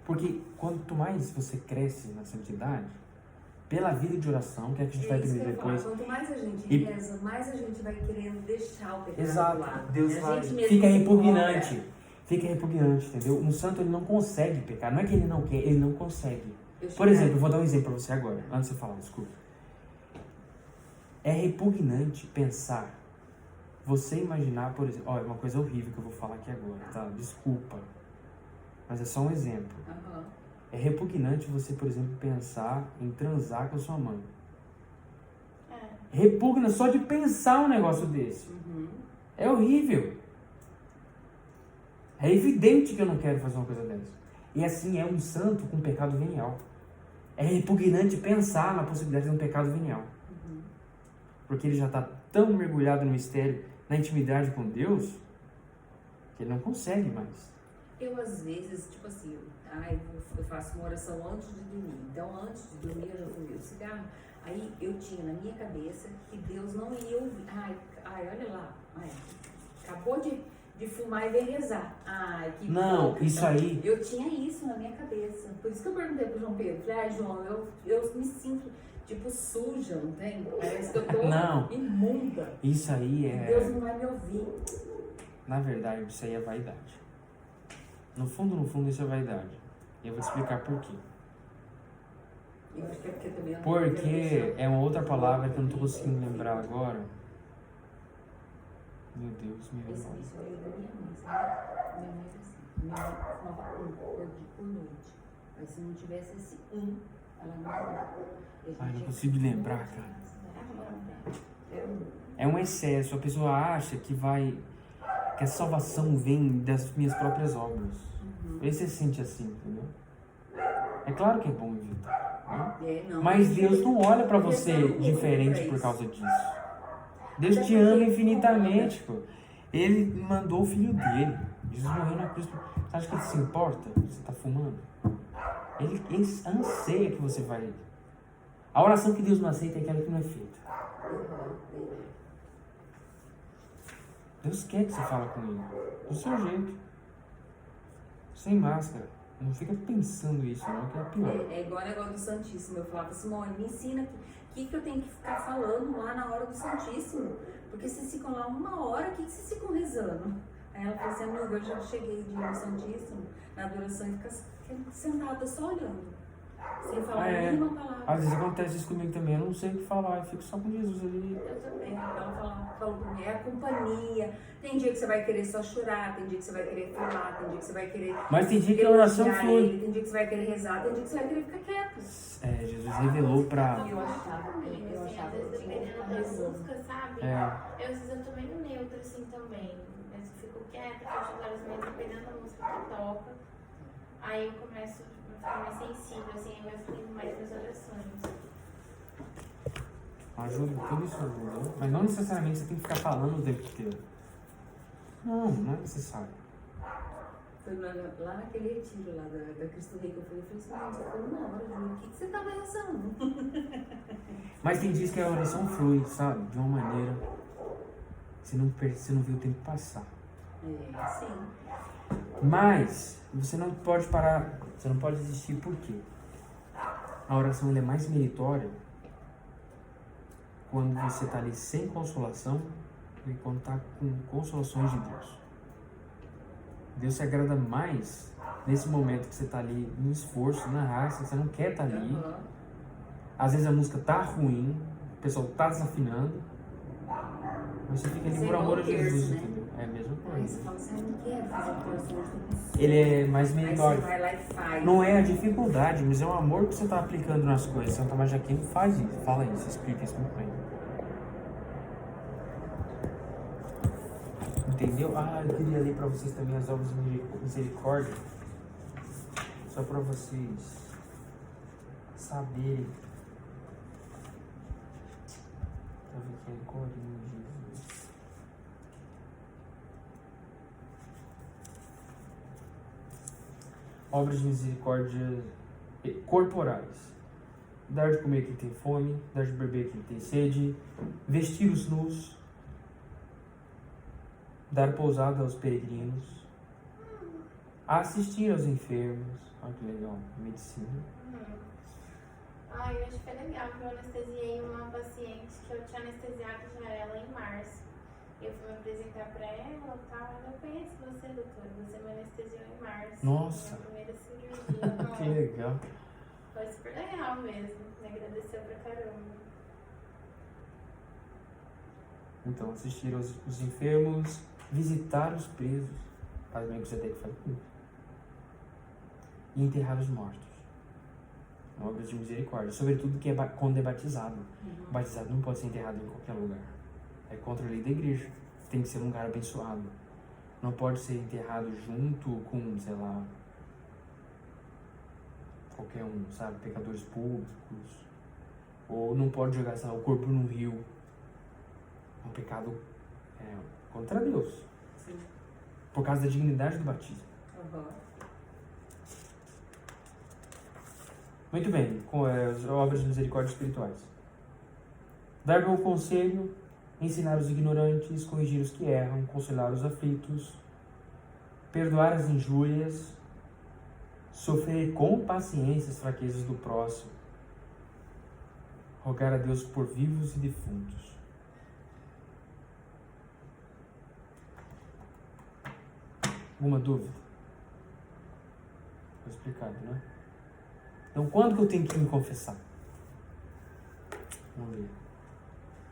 Porque quanto mais você cresce na santidade, pela vida de oração, que a gente vai aprender depois. Quanto mais a gente reza, mais a gente vai querendo deixar o pecado Exato. do lado. Deus A vai. gente mesmo Fica se repugnante. cobra. Fica repugnante, entendeu? Um santo ele não consegue pecar. Não é que ele não quer, ele não consegue. Eu Por exemplo, eu vou dar um exemplo pra você agora, antes de você falar, desculpa. É repugnante pensar, você imaginar, por exemplo, é uma coisa horrível que eu vou falar aqui agora, tá? Desculpa. Mas é só um exemplo. Aham. É repugnante você, por exemplo, pensar em transar com a sua mãe. Repugna só de pensar um negócio desse. É horrível. É evidente que eu não quero fazer uma coisa dessa. E assim é um santo com pecado venial. É repugnante pensar na possibilidade de um pecado venial. Porque ele já está tão mergulhado no mistério, na intimidade com Deus, que ele não consegue mais. Eu, às vezes, tipo assim, eu faço uma oração antes de dormir. Então, antes de dormir, eu já fumei o cigarro. Aí, eu tinha na minha cabeça que Deus não ia ouvir. Olha lá. Acabou de fumar e veio rezar. Que Não, pouco. isso Então, aí... Eu tinha isso na minha cabeça. Por isso que eu perguntei pro João Pedro. Falei, João, eu me sinto, tipo, suja, não tem? Parece que eu tô imunda. Isso aí é... Deus não vai me ouvir. Na verdade, isso aí é vaidade. No fundo, isso é vaidade. E eu vou te explicar por quê. Eu acho que é porque também... Porque é uma outra palavra que eu não tô conseguindo lembrar agora. Meu Deus, me Isso lembra. eu lembro da minha mãe, sabe? Minha mãe era assim. Minha mãe fumava por noite. Mas se não tivesse esse ela não fumava. Não consigo lembrar, cara. É um excesso. A pessoa acha que a salvação vem das minhas próprias obras. Aí você se sente assim, entendeu? É claro que é bom evitar. Né? Mas Deus não olha pra você diferente por causa disso. Deus te ama infinitamente, pô. Ele mandou o filho dele. Jesus morreu na cruz. Você acha que ele se importa que você está fumando? Ele anseia que você vai. A oração que Deus não aceita é aquela que não é feita. Deus quer que você fale com ele. Do seu jeito. Sem máscara. Não fica pensando isso, não, que é pior. É igual o negócio do Santíssimo. Eu falava, Simone, me ensina o que eu tenho que ficar falando lá na hora do Santíssimo. Porque vocês ficam lá 1 hora, o que vocês ficam rezando? Aí ela falou assim, amiga, eu já cheguei de ir ao Santíssimo, na adoração, e fica sentada só olhando. Sem falar nenhuma palavra. Às vezes acontece isso comigo também, eu não sei o que falar, eu fico só com Jesus ali. Eu também. Ela falou pra mim, é a companhia. Tem dia que você vai querer só chorar, tem dia que você vai querer falar, tem dia que você vai querer. Mas tem dia que a oração elogiar flui. ele, tem dia que você vai querer rezar, tem dia que você vai querer ficar quieto. Jesus revelou pra. Eu achava Às vezes, que eu tinha que dependendo ficar da rezando. música, sabe? É. Às vezes eu tô meio neutra assim também. Mas eu fico quieta, fecho os olhos mesmo, dependendo da música que toca. Aí eu começo a ficar mais sensível, assim, eu vou fluindo mais nas orações. Ajuda, tudo isso ajuda. Mas não necessariamente você tem que ficar falando o tempo inteiro. Não é necessário. Foi lá naquele retiro lá da Cristo Rei que eu falei assim, não, você falou 1 hora, Júlio, o que você tava rezando? Mas tem dias que a oração flui, sabe? De uma maneira. Você não viu o tempo passar. É, sim. Mas você não pode parar, você não pode desistir, por quê? A oração ela é mais meritória quando você está ali sem consolação do que quando está com consolações de Deus. Deus se agrada mais nesse momento que você está ali no esforço, na raça, você não quer estar ali. Às vezes a música tá ruim, o pessoal tá desafinando, mas você fica ali por amor a Jesus, entendeu? É a mesma Aí você coisa. fala assim, eu não quero fazer a coração hoje. Ele é mais Aí você meritório. vai lá e faz. Não é a dificuldade, mas é o amor que você está aplicando nas coisas. Santa Tomás de Aquino faz isso, fala isso, explica isso muito bem. Entendeu? Eu queria ler para vocês também as obras de misericórdia, só para vocês saberem. Para ver que é Corinho, Jesus. Obras de misericórdia corporais. Dar de comer a quem tem fome, dar de beber a quem tem sede, vestir os nus, dar pousada aos peregrinos, assistir aos enfermos. Olha que legal, medicina. Eu acho que foi legal que eu anestesiei uma paciente que eu tinha anestesiado já ela em março. Eu fui me apresentar pra ela e tal. Eu conheço você, doutora. Você me anestesiou em março. Nossa. Minha primeira cirurgia. Que legal. Foi super legal mesmo. Me agradeceu pra caramba. Então, assistir os enfermos, visitar os presos, faz bem que você tem que fazer isso. E enterrar os mortos. Obras de misericórdia, sobretudo que quando é batizado. O batizado não pode ser enterrado em qualquer lugar. É contra a lei da igreja. Tem que ser um lugar abençoado. Não pode ser enterrado junto com, sei lá, qualquer um, sabe? Pecadores públicos. Ou não pode jogar, sei lá, o corpo no rio. É um pecado contra Deus. Sim. Por causa da dignidade do batismo. Muito bem, com as obras de misericórdia espirituais. Dar bom conselho, ensinar os ignorantes, corrigir os que erram, consolar os aflitos, perdoar as injúrias, sofrer com paciência as fraquezas do próximo, rogar a Deus por vivos e defuntos. Alguma dúvida? Foi explicado, né? Então, quando que eu tenho que me confessar? Vamos ver.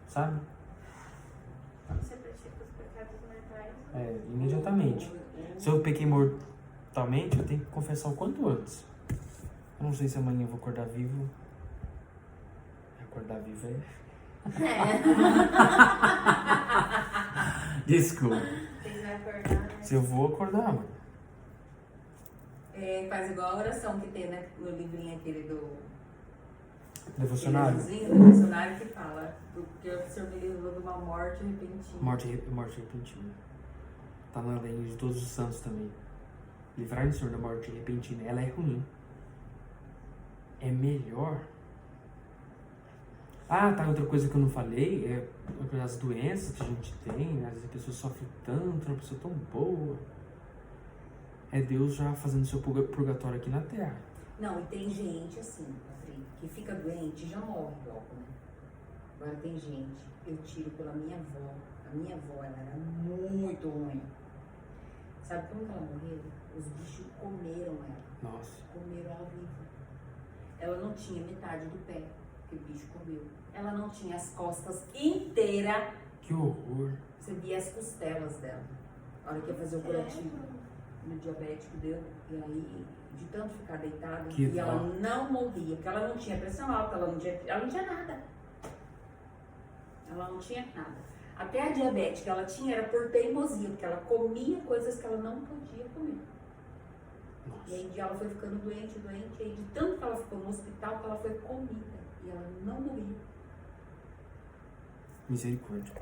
Sabe? Você pratica os pecados mortais? Imediatamente. Se eu pequei mortalmente, eu tenho que confessar o quanto antes. Eu não sei se amanhã eu vou acordar vivo. Acordar vivo Desculpa. Vocês vão acordar, né? Se eu vou acordar, mano. Faz igual a oração que tem, né, no livrinho aquele do... Devocionário. Devocionário que fala, porque o Senhor me livrou de uma morte repentina. Morte repentina. Tá na lei de todos os santos também. Livrar o Senhor da morte repentina. Ela é ruim. É melhor. Ah, tá. Outra coisa que eu não falei é as doenças que a gente tem, né? Às vezes a pessoa sofre tanto, é uma pessoa tão boa. É Deus já fazendo seu purgatório aqui na Terra. Não, e tem gente assim, Patrick, que fica doente e já morre logo, né? Agora tem gente, eu tiro pela minha avó. A minha avó, ela era muito ruim. Sabe como que ela morreu? Os bichos comeram ela. Nossa. Comeram ela viva. Ela não tinha metade do pé que o bicho comeu. Ela não tinha as costas inteiras. Que horror. Você via as costelas dela. A hora que ia fazer o curativo no diabético deu. E aí, de tanto ficar deitada, Que e ela dó. não morria, porque ela não tinha pressão alta, ela não tinha nada. Ela não tinha nada. Até a diabetes que ela tinha era por teimosia, porque ela comia coisas que ela não podia comer. E aí ela foi ficando doente, e aí de tanto que ela ficou no hospital, que ela foi comida. E ela não morria. Misericórdia.